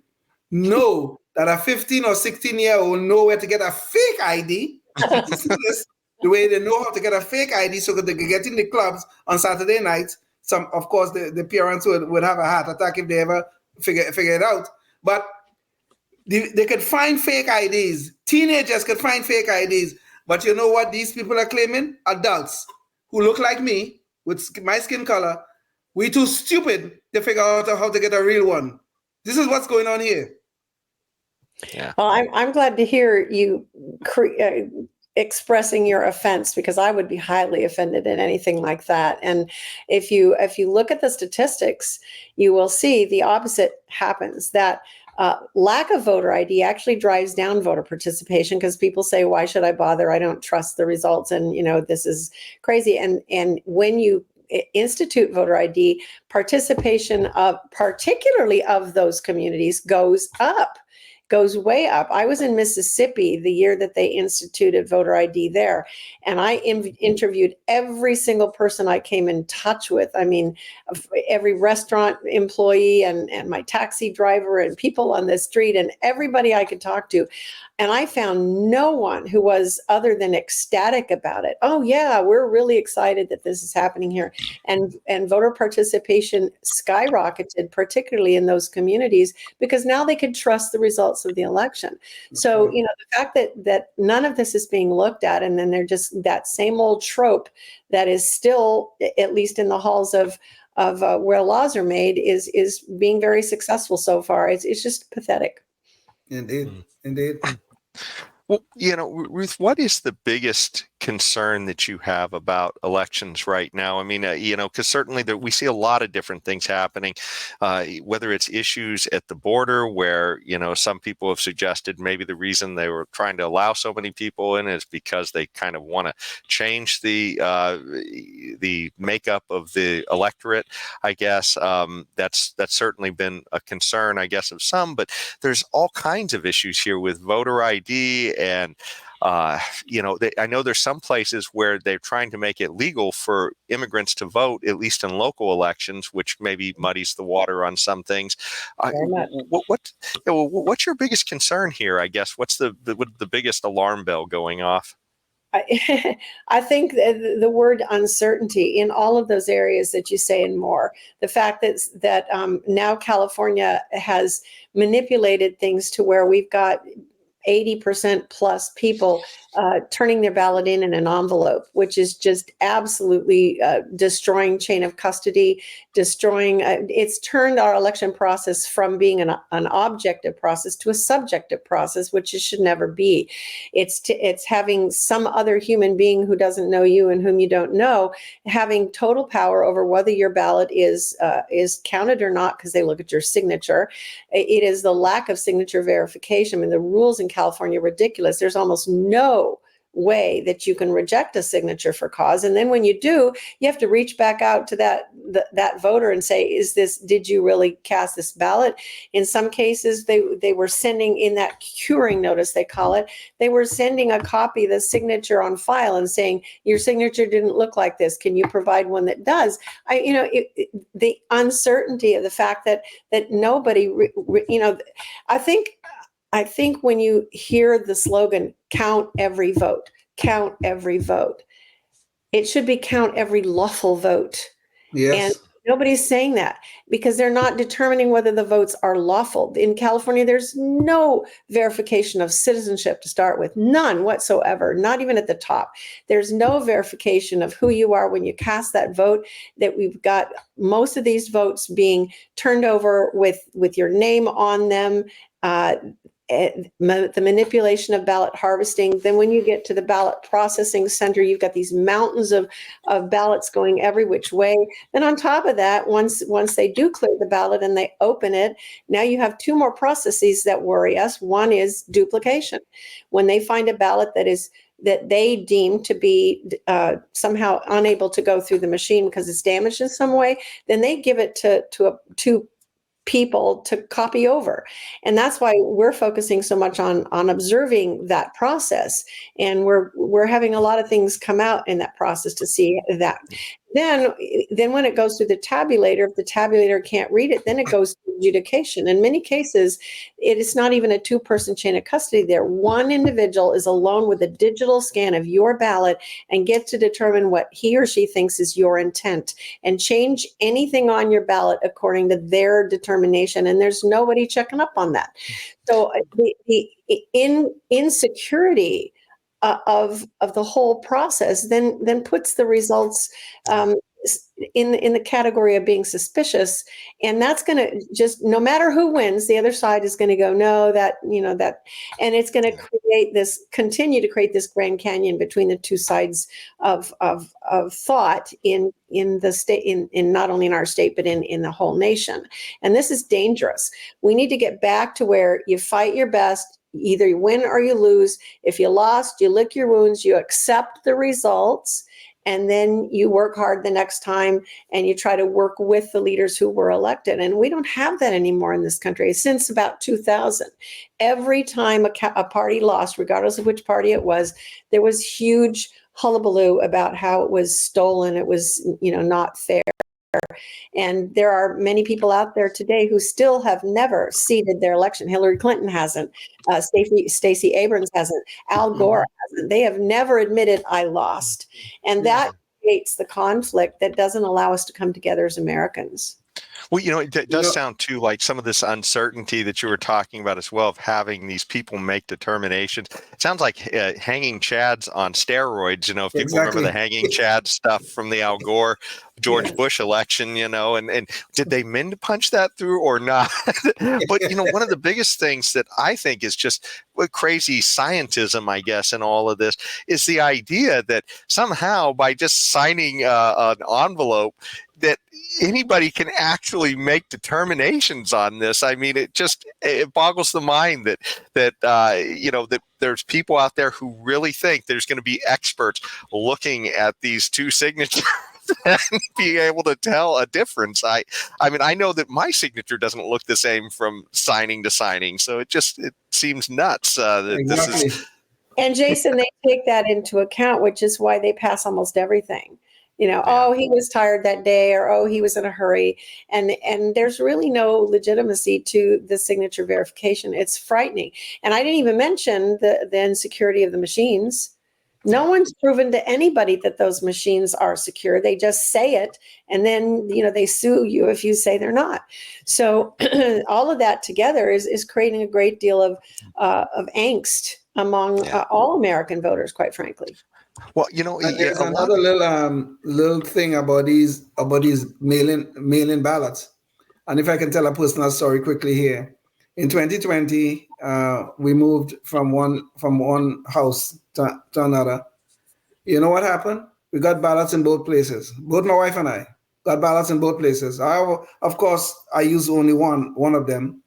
know that a 15 or 16-year-old know where to get a fake ID. The way they know how to get a fake ID so that they can get in the clubs on Saturday nights. Of course, the parents would have a heart attack if they ever figure it out. But they could find fake IDs. Teenagers could find fake IDs. But you know what these people are claiming? Adults who look like me with my skin color, we too stupid to figure out how to get a real one. This is what's going on here. Yeah. Well, I'm glad to hear you expressing your offense, because I would be highly offended at anything like that. And if you look at the statistics, you will see the opposite happens, that lack of voter ID actually drives down voter participation, because people say, why should I bother? I don't trust the results. And, this is crazy. And when you institute voter ID, participation particularly of those communities goes way up. I was in Mississippi the year that they instituted voter ID there, and I interviewed every single person I came in touch with. I mean, every restaurant employee and my taxi driver and people on the street and everybody I could talk to. And I found no one who was other than ecstatic about it. Oh yeah, we're really excited that this is happening here. And voter participation skyrocketed, particularly in those communities, because now they could trust the results of the election. So, the fact that none of this is being looked at, and then they're just that same old trope that is still, at least in the halls of where laws are made, is being very successful so far. It's just pathetic. Indeed. Well, Ruth, what is the biggest concern that you have about elections right now? I mean, because certainly we see a lot of different things happening, whether it's issues at the border where, some people have suggested maybe the reason they were trying to allow so many people in is because they kind of want to change the makeup of the electorate, I guess. That's certainly been a concern, I guess, of some, but there's all kinds of issues here with voter ID and I know there's some places where they're trying to make it legal for immigrants to vote, at least in local elections, which maybe muddies the water on some things. What's your biggest concern here? I guess what's the biggest alarm bell going off? I think the word uncertainty in all of those areas that you say and more. The fact that now California has manipulated things to where we've got 80% plus people turning their ballot in an envelope, which is just absolutely destroying chain of custody, it's turned our election process from being an objective process to a subjective process, which it should never be. It's having some other human being who doesn't know you and whom you don't know, having total power over whether your ballot is counted or not, because they look at your signature. It is the lack of signature verification. I mean, the rules in California are ridiculous. There's almost no way that you can reject a signature for cause. And then when you do, you have to reach back out to that that voter and say, did you really cast this ballot? In some cases, they were sending in that curing notice, they call it, they were sending a copy of the signature on file and saying, your signature didn't look like this. Can you provide one that does? The uncertainty of the fact that nobody, I think when you hear the slogan, count every vote, it should be count every lawful vote. Yes. And nobody's saying that because they're not determining whether the votes are lawful. In California, there's no verification of citizenship to start with, none whatsoever, not even at the top. There's no verification of who you are when you cast that vote, that we've got most of these votes being turned over with your name on them, the manipulation of ballot harvesting. Then when you get to the ballot processing center, you've got these mountains of ballots going every which way. Then on top of that, once they do clear the ballot and they open it, now you have two more processes that worry us. One is duplication. When they find a ballot that they deem to be somehow unable to go through the machine because it's damaged in some way, then they give it to people to copy over. And that's why we're focusing so much on observing that process. And we're having a lot of things come out in that process to see that. Then when it goes through the tabulator, if the tabulator can't read it, then it goes to adjudication. In many cases, it is not even a two-person chain of custody there. One individual is alone with a digital scan of your ballot and gets to determine what he or she thinks is your intent and change anything on your ballot according to their determination. And there's nobody checking up on that. So the insecurity of the whole process then puts the results in the category of being suspicious, and that's going to just, no matter who wins, the other side is going to go, no, that, and it's going to continue to create this Grand Canyon between the two sides of thought in the state, in not only in our state but in the whole nation. And this is dangerous. We need to get back to where you fight your best. Either you win or you lose. If you lost, you lick your wounds, you accept the results, and then you work hard the next time and you try to work with the leaders who were elected. And we don't have that anymore in this country. Since about 2000, every time a party lost, regardless of which party it was, there was huge hullabaloo about how it was stolen. It was, not fair. And there are many people out there today who still have never ceded their election. Hillary Clinton hasn't. Stacey Abrams hasn't. Al Gore hasn't. They have never admitted, I lost. And that creates the conflict that doesn't allow us to come together as Americans. Well, it does sound too like some of this uncertainty that you were talking about as well, of having these people make determinations. It sounds like hanging chads on steroids. If people remember the hanging chad stuff from the Al Gore, George Bush election, and did they mean to punch that through or not? But, one of the biggest things that I think is just crazy scientism, I guess, in all of this is the idea that somehow by just signing an envelope that anybody can actually make determinations on this. I mean, it boggles the mind that there's people out there who really think there's going to be experts looking at these two signatures and being able to tell a difference. I mean, I know that my signature doesn't look the same from signing to signing, so it seems nuts that exactly. This is. And Jason, they take that into account, which is why they pass almost everything. Oh, he was tired that day, or oh, he was in a hurry. And there's really no legitimacy to the signature verification. It's frightening. And I didn't even mention the insecurity of the machines. No one's proven to anybody that those machines are secure. They just say it, and then they sue you if you say they're not. So all of that together is creating a great deal of angst among all American voters, quite frankly. Well, there's another little thing about these mail-in ballots. And if I can tell a personal story quickly here, in 2020, we moved from one house to another. You know what happened? We got ballots in both places. Both my wife and I got ballots in both places. Of course, I use only one of them.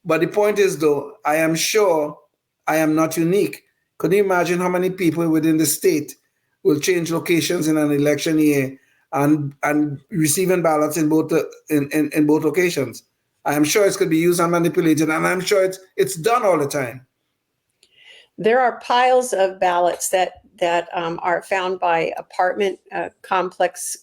But the point is, though, I am sure I am not unique. Could you imagine how many people within the state will change locations in an election year and receiving ballots in both in both occasions. I'm sure it could be used and manipulated, and I'm sure it's done all the time. There are piles of ballots that are found by apartment complex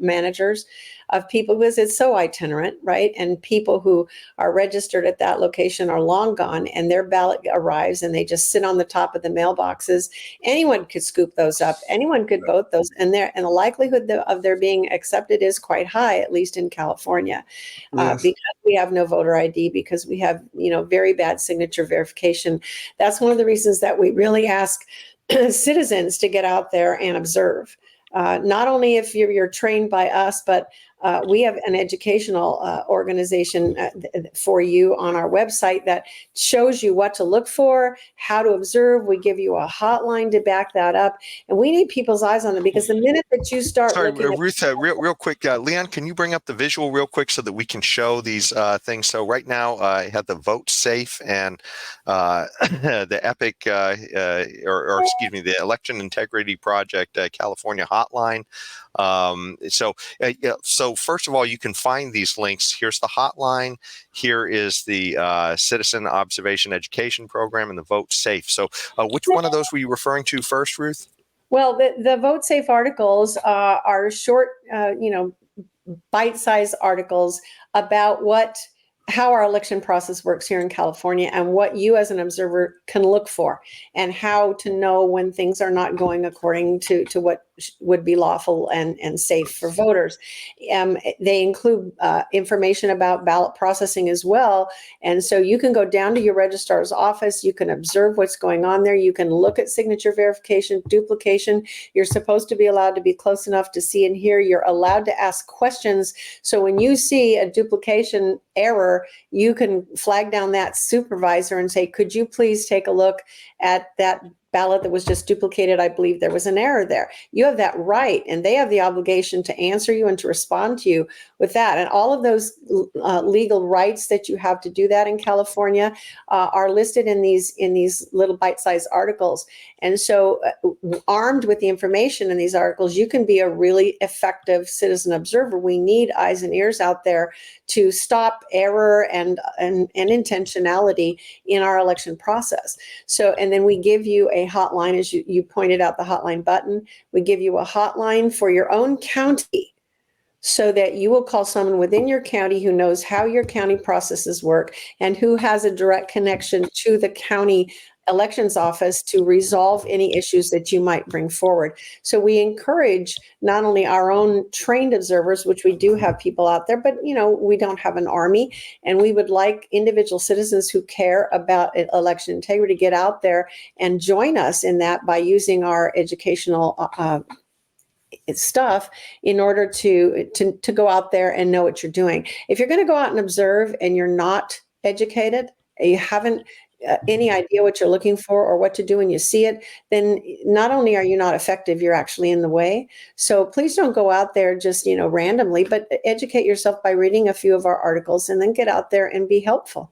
managers of people, because it's so itinerant, right? And people who are registered at that location are long gone, and their ballot arrives and they just sit on the top of the mailboxes. Anyone could scoop those up. Anyone could vote those, and the likelihood of their being accepted is quite high, at least in California, Yes. because we have no voter ID, because we have very bad signature verification. That's one of the reasons that we really ask citizens to get out there and observe. Not only if you're trained by us, but we have an educational organization for you on our website that shows you what to look for, how to observe. We give you a hotline to back that up. And we need people's eyes on it, because the minute that you start looking at— Ruth, real quick, Leon, can you bring up the visual real quick so that we can show these things? So right now I have the Vote Safe and the EPIC, or excuse me, the Election Integrity Project California hotline. So first of all, you can find these links. Here's the hotline. Here is the Citizen Observation Education Program and the Vote Safe. So which one of those were you referring to first, Ruth? Well, the Vote Safe articles are short, bite-sized articles about how our election process works here in California, and what you as an observer can look for, and how to know when things are not going according to what would be lawful and safe for voters. They include information about ballot processing as well. And so you can go down to your registrar's office. You can observe what's going on there. You can look at signature verification, duplication. You're supposed to be allowed to be close enough to see and hear. You're allowed to ask questions. So when you see a duplication error, you can flag down that supervisor and say, could you please take a look at that ballot that was just duplicated? I believe there was an error there. You have that right, and they have the obligation to answer you and to respond to you with that. And all of those legal rights that you have to do that in California are listed in these little bite-sized articles. And so armed with the information in these articles, you can be a really effective citizen observer. We need eyes and ears out there to stop error and intentionality in our election process. So, and then we give you a hotline, as you pointed out, the hotline button. We give you a hotline for your own county, so that you will call someone within your county who knows how your county processes work and who has a direct connection to the county elections office to resolve any issues that you might bring forward. So we encourage not only our own trained observers, which we do have people out there, but we don't have an army, and we would like individual citizens who care about election integrity to get out there and join us in that by using our educational stuff in order to go out there and know what you're doing. If you're going to go out and observe and you're not educated, you haven't any idea what you're looking for or what to do when you see it, then not only are you not effective, you're actually in the way. So please don't go out there just randomly, but educate yourself by reading a few of our articles, and then get out there and be helpful.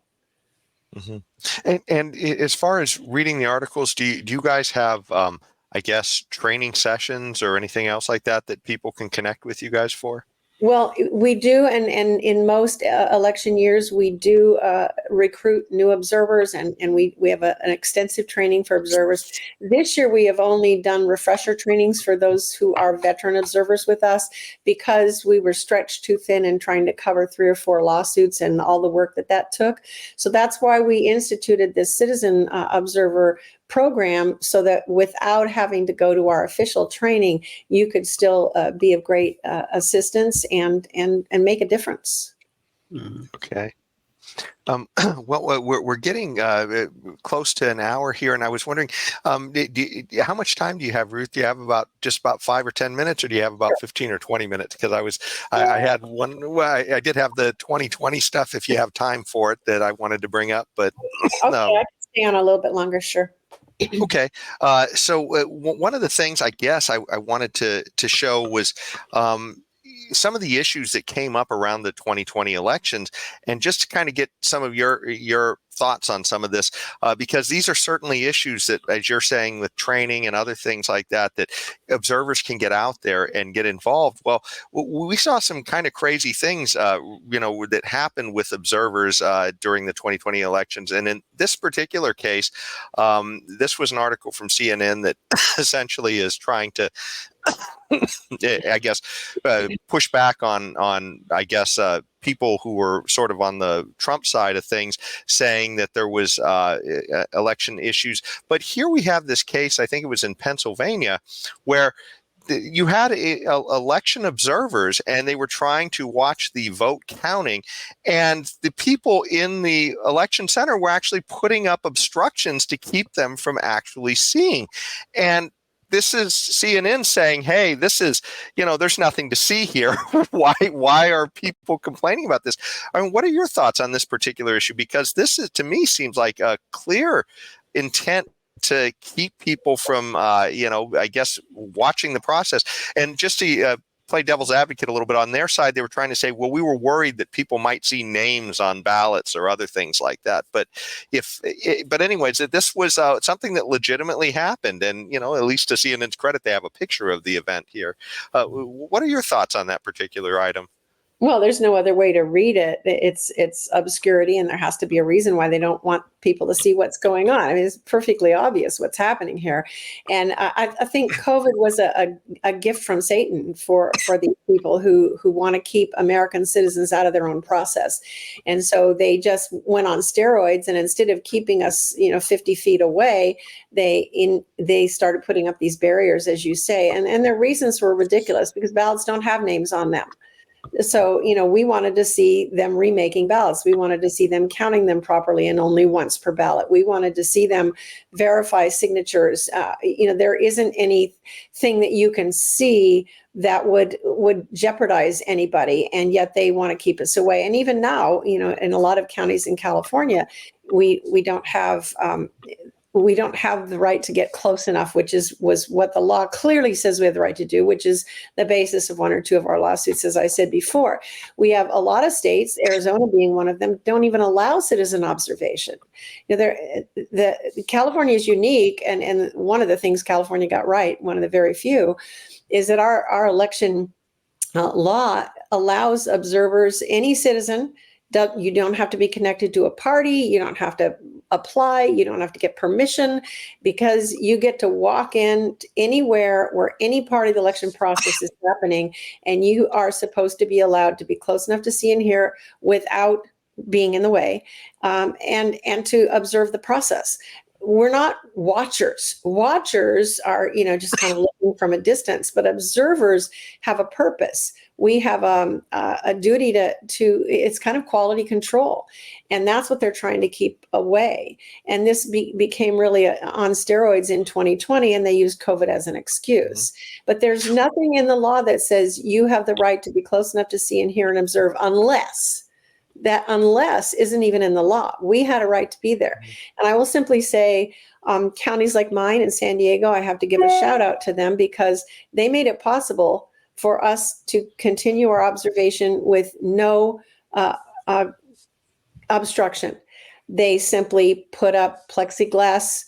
Mm-hmm. And as far as reading the articles, do you guys have I guess training sessions or anything else like that people can connect with you guys for? Well, we do, and in most election years, we do recruit new observers, and we have an extensive training for observers. This year, we have only done refresher trainings for those who are veteran observers with us, because we were stretched too thin in trying to cover 3 or 4 lawsuits and all the work that took. So that's why we instituted this citizen observer program, so that without having to go to our official training, you could still be of great assistance and make a difference. Okay. Well, we're getting close to an hour here, and I was wondering, how much time do you have, Ruth? Do you have just about 5 or 10 minutes, or do you have about 15 or 20 minutes? Because I had one. Well, I did have the 2020 stuff, if you have time for it, that I wanted to bring up. But okay, I can stay on a little bit longer, sure. Okay. So one of the things I guess I wanted to show was some of the issues that came up around the 2020 elections, and just to kind of get some of your thoughts on some of this, because these are certainly issues that, as you're saying, with training and other things like that, that observers can get out there and get involved. Well, we saw some kind of crazy things, that happened with observers during the 2020 elections. And in this particular case, this was an article from CNN that essentially is trying to, I guess, push back on I guess, people who were sort of on the Trump side of things, saying that there was election issues. But here we have this case, I think it was in Pennsylvania, where you had election observers, and they were trying to watch the vote counting, and the people in the election center were actually putting up obstructions to keep them from actually seeing. And this is CNN saying, hey, this is, there's nothing to see here. Why are people complaining about this? I mean, what are your thoughts on this particular issue? Because this is, to me, seems like a clear intent to keep people from, I guess, watching the process. And just to play devil's advocate a little bit, on their side, they were trying to say, well, we were worried that people might see names on ballots or other things like that. But anyways, this was something that legitimately happened. And, at least to CNN's credit, they have a picture of the event here. What are your thoughts on that particular item? Well, there's no other way to read it. It's obscurity, and there has to be a reason why they don't want people to see what's going on. I mean, it's perfectly obvious what's happening here. And I think COVID was a gift from Satan for these people who want to keep American citizens out of their own process. And so they just went on steroids, and instead of keeping us, 50 feet away, they started putting up these barriers, as you say, and their reasons were ridiculous, because ballots don't have names on them. So, we wanted to see them remaking ballots. We wanted to see them counting them properly and only once per ballot. We wanted to see them verify signatures. There isn't anything that you can see that would jeopardize anybody, and yet they want to keep us away. And even now, in a lot of counties in California, we don't have the right to get close enough, was what the law clearly says we have the right to do, which is the basis of one or two of our lawsuits. As I said before, we have a lot of states, Arizona being one of them, don't even allow citizen observation. California is unique, and one of the things California got right, one of the very few, is that our election law allows observers, any citizen. You don't have to be connected to a party. You don't have to apply. You don't have to get permission, because you get to walk in anywhere where any part of the election process is happening, and you are supposed to be allowed to be close enough to see and hear without being in the way, and to observe the process. We're not watchers. Watchers are, just kind of looking from a distance, but observers have a purpose. We have a duty to it's kind of quality control, and that's what they're trying to keep away. And this became really on steroids in 2020, and they used COVID as an excuse. Mm-hmm. But there's nothing in the law that says you have the right to be close enough to see and hear and observe, unless isn't even in the law. We had a right to be there. And I will simply say, counties like mine in San Diego, I have to give a shout out to them, because they made it possible for us to continue our observation with no obstruction. They simply put up plexiglass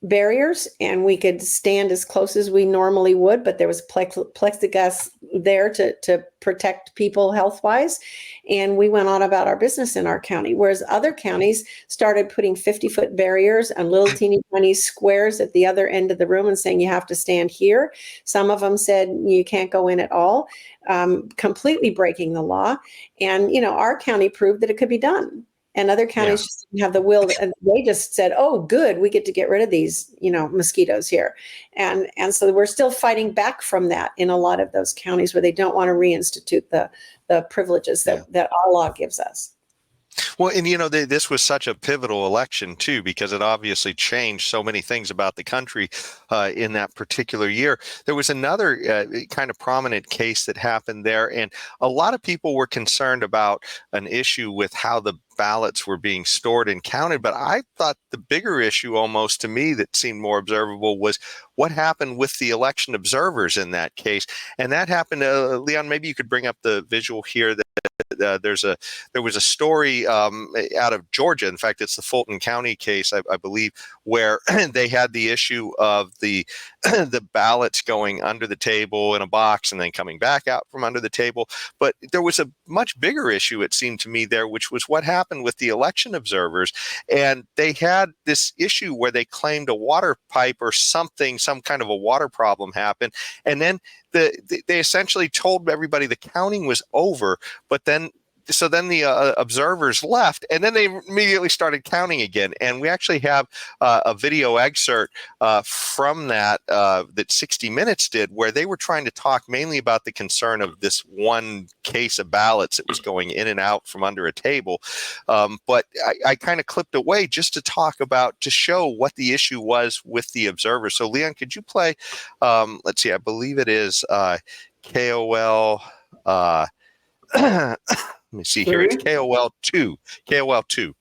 barriers, and we could stand as close as we normally would, but there was plexiglass there to protect people health-wise, and we went on about our business in our county. Whereas other counties started putting 50-foot barriers and little teeny tiny squares at the other end of the room and saying you have to stand here. Some of them said you can't go in at all, completely breaking the law. And our county proved that it could be done. And other counties just didn't have the will. And they just said, "Oh, good, we get to get rid of these, mosquitoes here." And so we're still fighting back from that in a lot of those counties where they don't want to reinstitute the privileges that our law gives us. Well, and this was such a pivotal election too, because it obviously changed so many things about the country in that particular year. There was another kind of prominent case that happened there, and a lot of people were concerned about an issue with how the ballots were being stored and counted. But I thought the bigger issue almost to me that seemed more observable was what happened with the election observers in that case. And that happened, Leon, maybe you could bring up the visual here that there was a story out of Georgia. In fact, it's the Fulton County case, I believe, where they had the issue of the ballots going under the table in a box and then coming back out from under the table. But there was a much bigger issue, it seemed to me, there, which was what happened with the election observers. And they had this issue where they claimed a water pipe or something, some kind of a water problem happened. And then they essentially told everybody the counting was over, but then the observers left, and then they immediately started counting again. And we actually have a video excerpt from that 60 Minutes did, where they were trying to talk mainly about the concern of this one case of ballots that was going in and out from under a table. But I kind of clipped away just to show what the issue was with the observers. So Leon, could you play, let's see, I believe it is KOL, let me see here. It's KOL 2. KOL 2.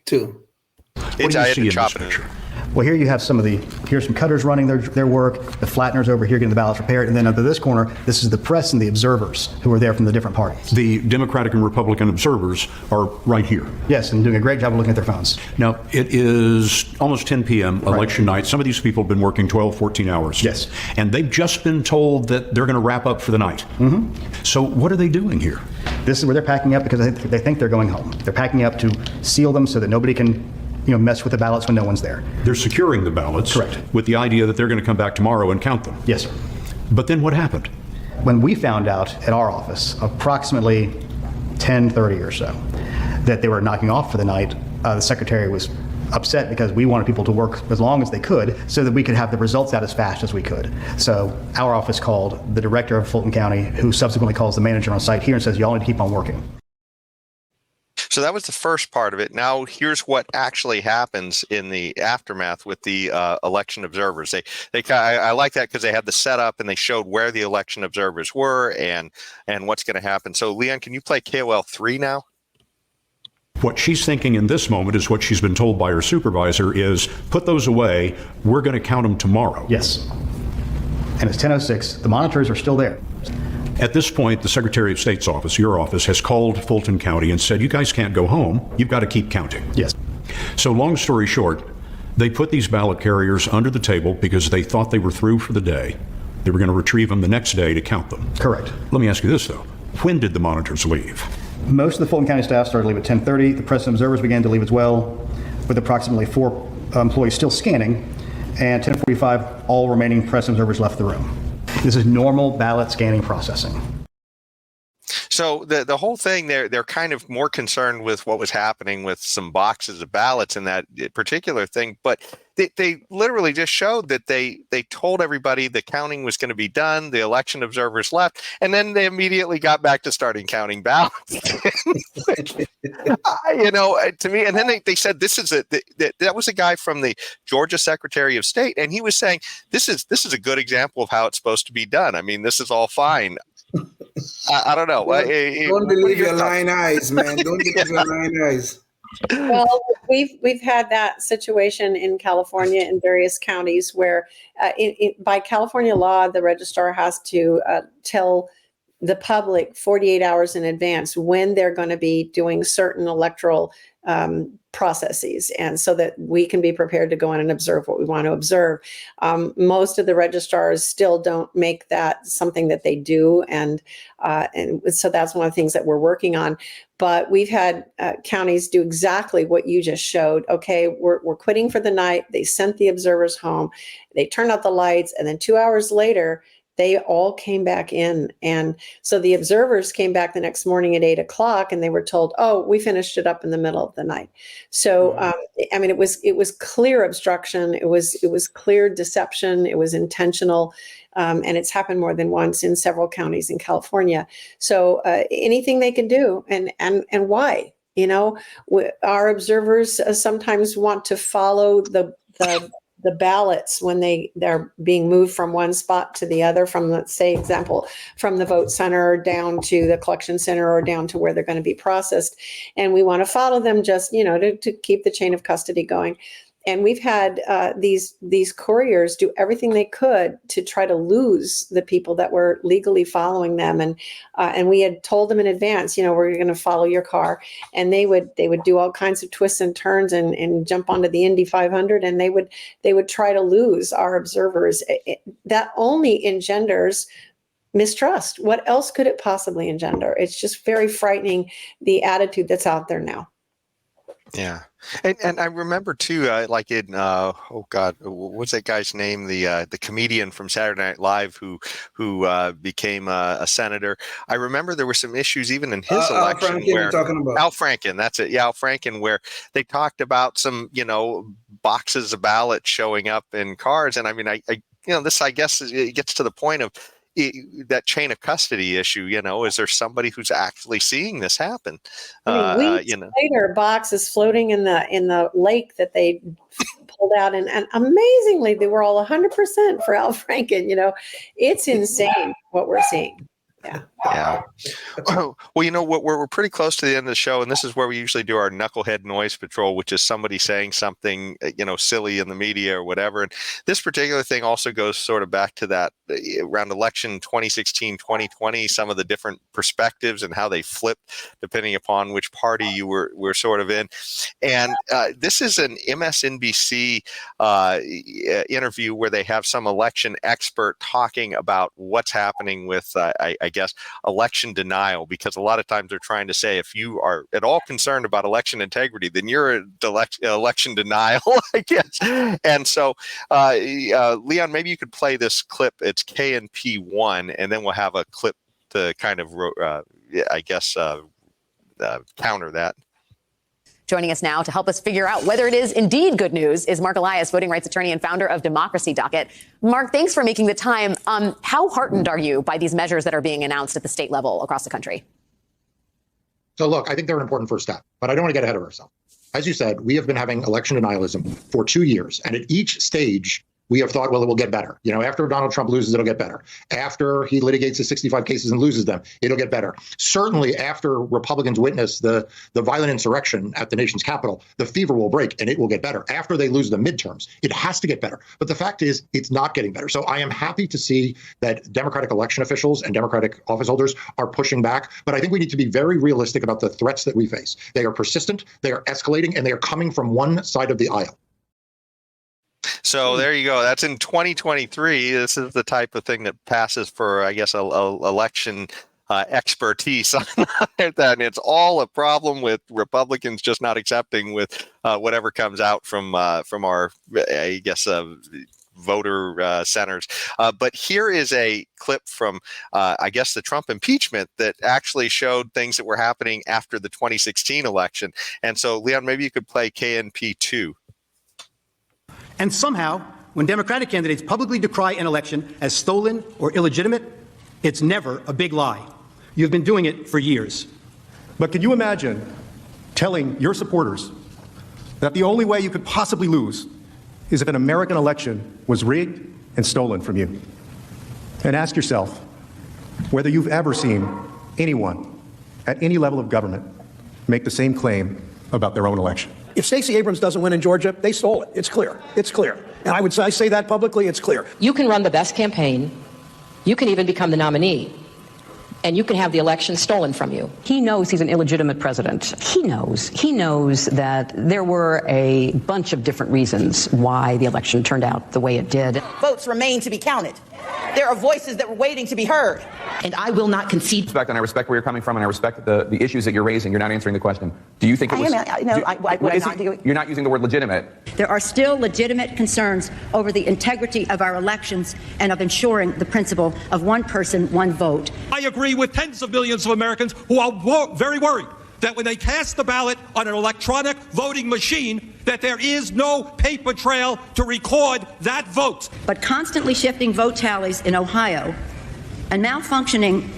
What do you see in this picture? Well, here you have here's some cutters running their work, the flatteners over here getting the ballots prepared, and then under this corner, this is the press and the observers who are there from the different parties. The Democratic and Republican observers are right here. Yes, and doing a great job of looking at their phones. Now, it is almost 10 p.m. election night. Some of these people have been working 12, 14 hours. Yes. And they've just been told that they're going to wrap up for the night. Mm-hmm. So what are they doing here? This is where they're packing up because they think they're going home. They're packing up to seal them so that nobody can mess with the ballots when no one's there. They're securing the ballots. Correct. With the idea that they're going to come back tomorrow and count them. Yes, sir. But then what happened? When we found out at our office, approximately 10:30 or so, that they were knocking off for the night, the secretary was upset because we wanted people to work as long as they could so that we could have the results out as fast as we could. So our office called the director of Fulton County, who subsequently calls the manager on site here and says, y'all need to keep on working. So that was the first part of it. Now here's what actually happens in the aftermath with the election observers. I like that because they had the setup and they showed where the election observers were and what's going to happen. So Leon, can you play KOL 3 now? What she's thinking in this moment is what she's been told by her supervisor is, put those away, we're going to count them tomorrow. Yes. And it's 10:06, the monitors are still there. At this point, the Secretary of State's office, your office, has called Fulton County and said, you guys can't go home, you've got to keep counting. Yes. So long story short, they put these ballot carriers under the table because they thought they were through for the day. They were going to retrieve them the next day to count them. Correct. Let me ask you this, though. When did the monitors leave? Most of the Fulton County staff started to leave at 10:30. The press and observers began to leave as well, with approximately 4 employees still scanning, and 10:45, all remaining press and observers left the room. This is normal ballot scanning processing. So the whole thing, they're kind of more concerned with what was happening with some boxes of ballots in that particular thing, but they literally just showed that they told everybody the counting was going to be done, the election observers left, and then they immediately got back to starting counting ballots. To me, and then they said that was a guy from the Georgia Secretary of State, and he was saying this is a good example of how it's supposed to be done. I mean, this is all fine. I don't know. Don't believe your lying eyes, man. Don't believe your lying eyes. Well, we've had that situation in California in various counties where by California law, the registrar has to tell the public 48 hours in advance when they're going to be doing certain electoral processes, and so that we can be prepared to go in and observe what we want to observe. Most of the registrars still don't make that something that they do, and so that's one of the things that we're working on. But we've had counties do exactly what you just showed. Okay, we're quitting for the night. They sent the observers home. They turned out the lights, and then 2 hours later, they all came back in. And so the observers came back the next morning at 8 o'clock and they were told, oh, we finished it up in the middle of the night. So, I mean, it was clear obstruction. It was clear deception. It was intentional. And it's happened more than once in several counties in California. So anything they can do, and why? Our observers sometimes want to follow the the ballots when they're being moved from one spot to the other, from, let's say, example, from the vote center down to the collection center or down to where they're going to be processed. And we want to follow them just, to keep the chain of custody going. And we've had these couriers do everything they could to try to lose the people that were legally following them. And we had told them in advance, we're going to follow your car. And they would do all kinds of twists and turns and jump onto the Indy 500, and they would try to lose our observers. That only engenders mistrust. What else could it possibly engender? It's just very frightening, the attitude that's out there now. Yeah. And I remember too, like in what's that guy's name? The comedian from Saturday Night Live who became a senator. I remember there were some issues even in his election. Al Franken, you're talking about. Al Franken, that's it. Yeah, Al Franken, where they talked about some boxes of ballots showing up in cars. And I mean, I this, I guess, it gets to the point of that chain of custody issue. Is there somebody who's actually seeing this happen? Weeks later, boxes floating in the lake that they pulled out, and amazingly, they were all 100% for Al Franken. It's insane what we're seeing. Yeah. Well, we're pretty close to the end of the show, and this is where we usually do our knucklehead noise patrol, which is somebody saying something, silly in the media or whatever. And this particular thing also goes sort of back to that around election 2016, 2020, some of the different perspectives and how they flipped depending upon which party you were sort of in. And this is an MSNBC interview where they have some election expert talking about what's happening with, I guess, election denial, because a lot of times they're trying to say if you are at all concerned about election integrity, then you're election denial, I guess. And so, Leon, maybe you could play this clip. It's KNP1, and then we'll have a clip to kind of, counter that. Joining us now to help us figure out whether it is indeed good news is Mark Elias, voting rights attorney and founder of Democracy Docket. Mark, thanks for making the time. How heartened are you by these measures that are being announced at the state level across the country? So, look, I think they're an important first step, but I don't want to get ahead of ourselves. As you said, we have been having election denialism for 2 years, and at each stage, we have thought, well, it will get better. After Donald Trump loses, it'll get better. After he litigates his 65 cases and loses them, it'll get better. Certainly after Republicans witness the violent insurrection at the nation's capital, the fever will break and it will get better. After they lose the midterms, it has to get better. But the fact is, it's not getting better. So I am happy to see that Democratic election officials and Democratic office holders are pushing back. But I think we need to be very realistic about the threats that we face. They are persistent, they are escalating, and they are coming from one side of the aisle. So there you go. That's in 2023. This is the type of thing that passes for, I guess, election expertise on that. And it's all a problem with Republicans just not accepting with whatever comes out from our, I guess, voter centers. But here is a clip from, I guess, the Trump impeachment that actually showed things that were happening after the 2016 election. And so, Leon, maybe you could play KNP2. And somehow, when Democratic candidates publicly decry an election as stolen or illegitimate, it's never a big lie. You've been doing it for years. But can you imagine telling your supporters that the only way you could possibly lose is if an American election was rigged and stolen from you? And ask yourself whether you've ever seen anyone at any level of government make the same claim about their own election. If Stacey Abrams doesn't win in Georgia, they stole it. It's clear. It's clear. And I say that publicly, it's clear. You can run the best campaign. You can even become the nominee. And you can have the election stolen from you. He knows he's an illegitimate president. He knows that there were a bunch of different reasons why the election turned out the way it did. Votes remain to be counted. There are voices that were waiting to be heard. And I will not concede. And I respect where you're coming from, and I respect the issues that you're raising. You're not answering the question. Do you think it was... You're not using the word legitimate. There are still legitimate concerns over the integrity of our elections and of ensuring the principle of one person, one vote. I agree with tens of millions of Americans who are very worried that when they cast the ballot on an electronic voting machine, that there is no paper trail to record that vote. But constantly shifting vote tallies in Ohio and malfunctioning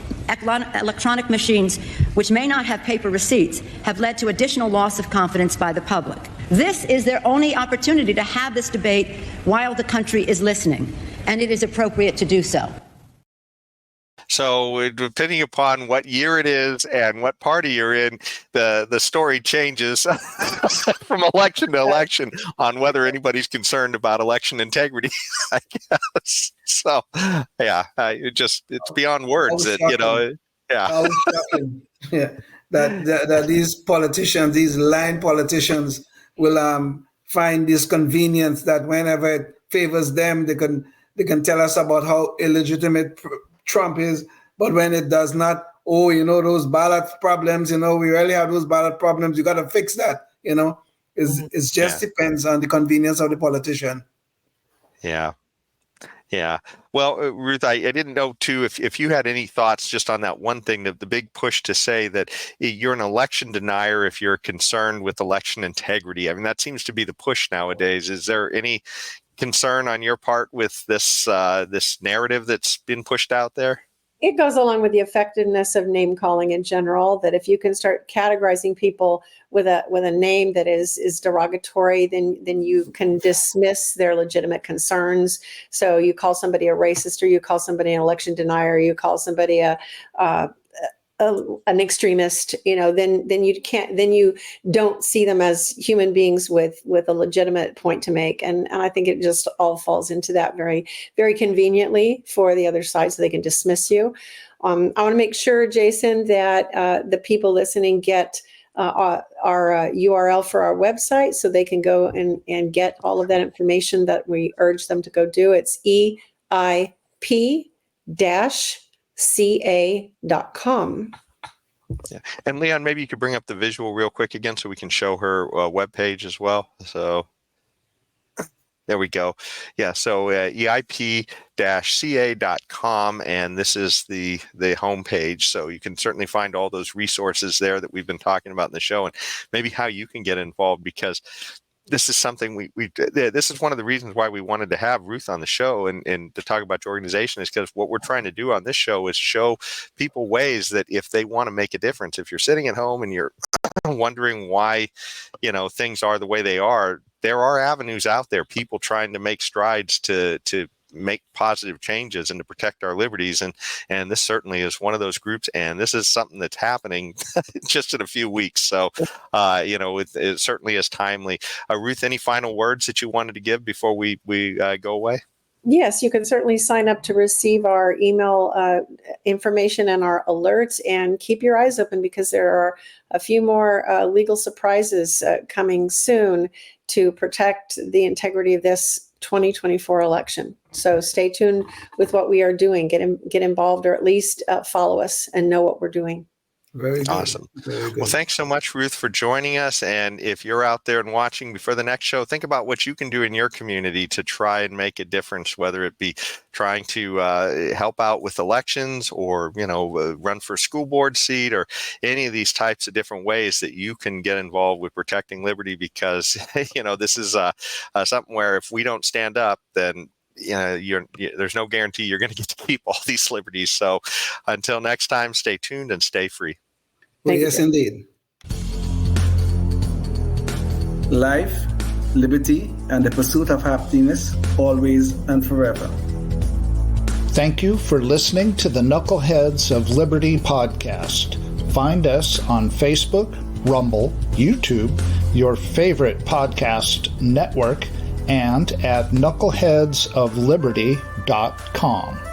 electronic machines, which may not have paper receipts, have led to additional loss of confidence by the public. This is their only opportunity to have this debate while the country is listening, and it is appropriate to do so. So depending upon what year it is and what party you're in, the story changes from election to election on whether anybody's concerned about election integrity, I guess. So, yeah, it's beyond words that, yeah. Yeah, that these politicians, these lying politicians will find this convenience that whenever it favors them, they can tell us about how illegitimate Trump is, but when it does not, those ballot problems, we really have those ballot problems. You got to fix that, It just depends on the convenience of the politician. Yeah. Yeah. Well, Ruth, I didn't know, too, if you had any thoughts just on that one thing, the big push to say that you're an election denier if you're concerned with election integrity. I mean, that seems to be the push nowadays. Is there any concern on your part with this narrative that's been pushed out there? It goes along with the effectiveness of name calling in general, that if you can start categorizing people with a name that is derogatory, then you can dismiss their legitimate concerns. So you call somebody a racist, or you call somebody an election denier, or you call somebody an extremist, then you don't see them as human beings with a legitimate point to make. And I think it just all falls into that very, very conveniently for the other side, so they can dismiss you. I want to make sure, Jason, that the people listening get our URL for our website, so they can go and get all of that information that we urge them to go do. It's EIP-CA.com. Yeah. And Leon, maybe you could bring up the visual real quick again so we can show her webpage as well. So there we go. Yeah. So EIP-CA.com, and this is the homepage. So you can certainly find all those resources there that we've been talking about in the show, and maybe how you can get involved, because this is something this is one of the reasons why we wanted to have Ruth on the show and to talk about your organization, is because what we're trying to do on this show is show people ways that if they want to make a difference, if you're sitting at home and you're wondering why, things are the way they are, there are avenues out there, people trying to make strides to make positive changes and to protect our liberties. And this certainly is one of those groups. And this is something that's happening just in a few weeks. So, it certainly is timely. Ruth, any final words that you wanted to give before we go away? Yes, you can certainly sign up to receive our email information and our alerts, and keep your eyes open, because there are a few more legal surprises coming soon to protect the integrity of this 2024 election. So stay tuned with what we are doing. Get involved, or at least follow us and know what we're doing. Very good. Awesome. Very good. Well, thanks so much, Ruth, for joining us. And if you're out there and watching before the next show, think about what you can do in your community to try and make a difference, whether it be trying to help out with elections, or, run for a school board seat, or any of these types of different ways that you can get involved with protecting liberty, because, this is something where if we don't stand up, then there's no guarantee you're going to get to keep all these liberties. So until next time, stay tuned and stay free. Well, yes, indeed. Life, liberty, and the pursuit of happiness, always and forever. Thank you for listening to the Knuckleheads of Liberty podcast. Find us on Facebook, Rumble, YouTube, your favorite podcast network, and at knuckleheadsofliberty.com.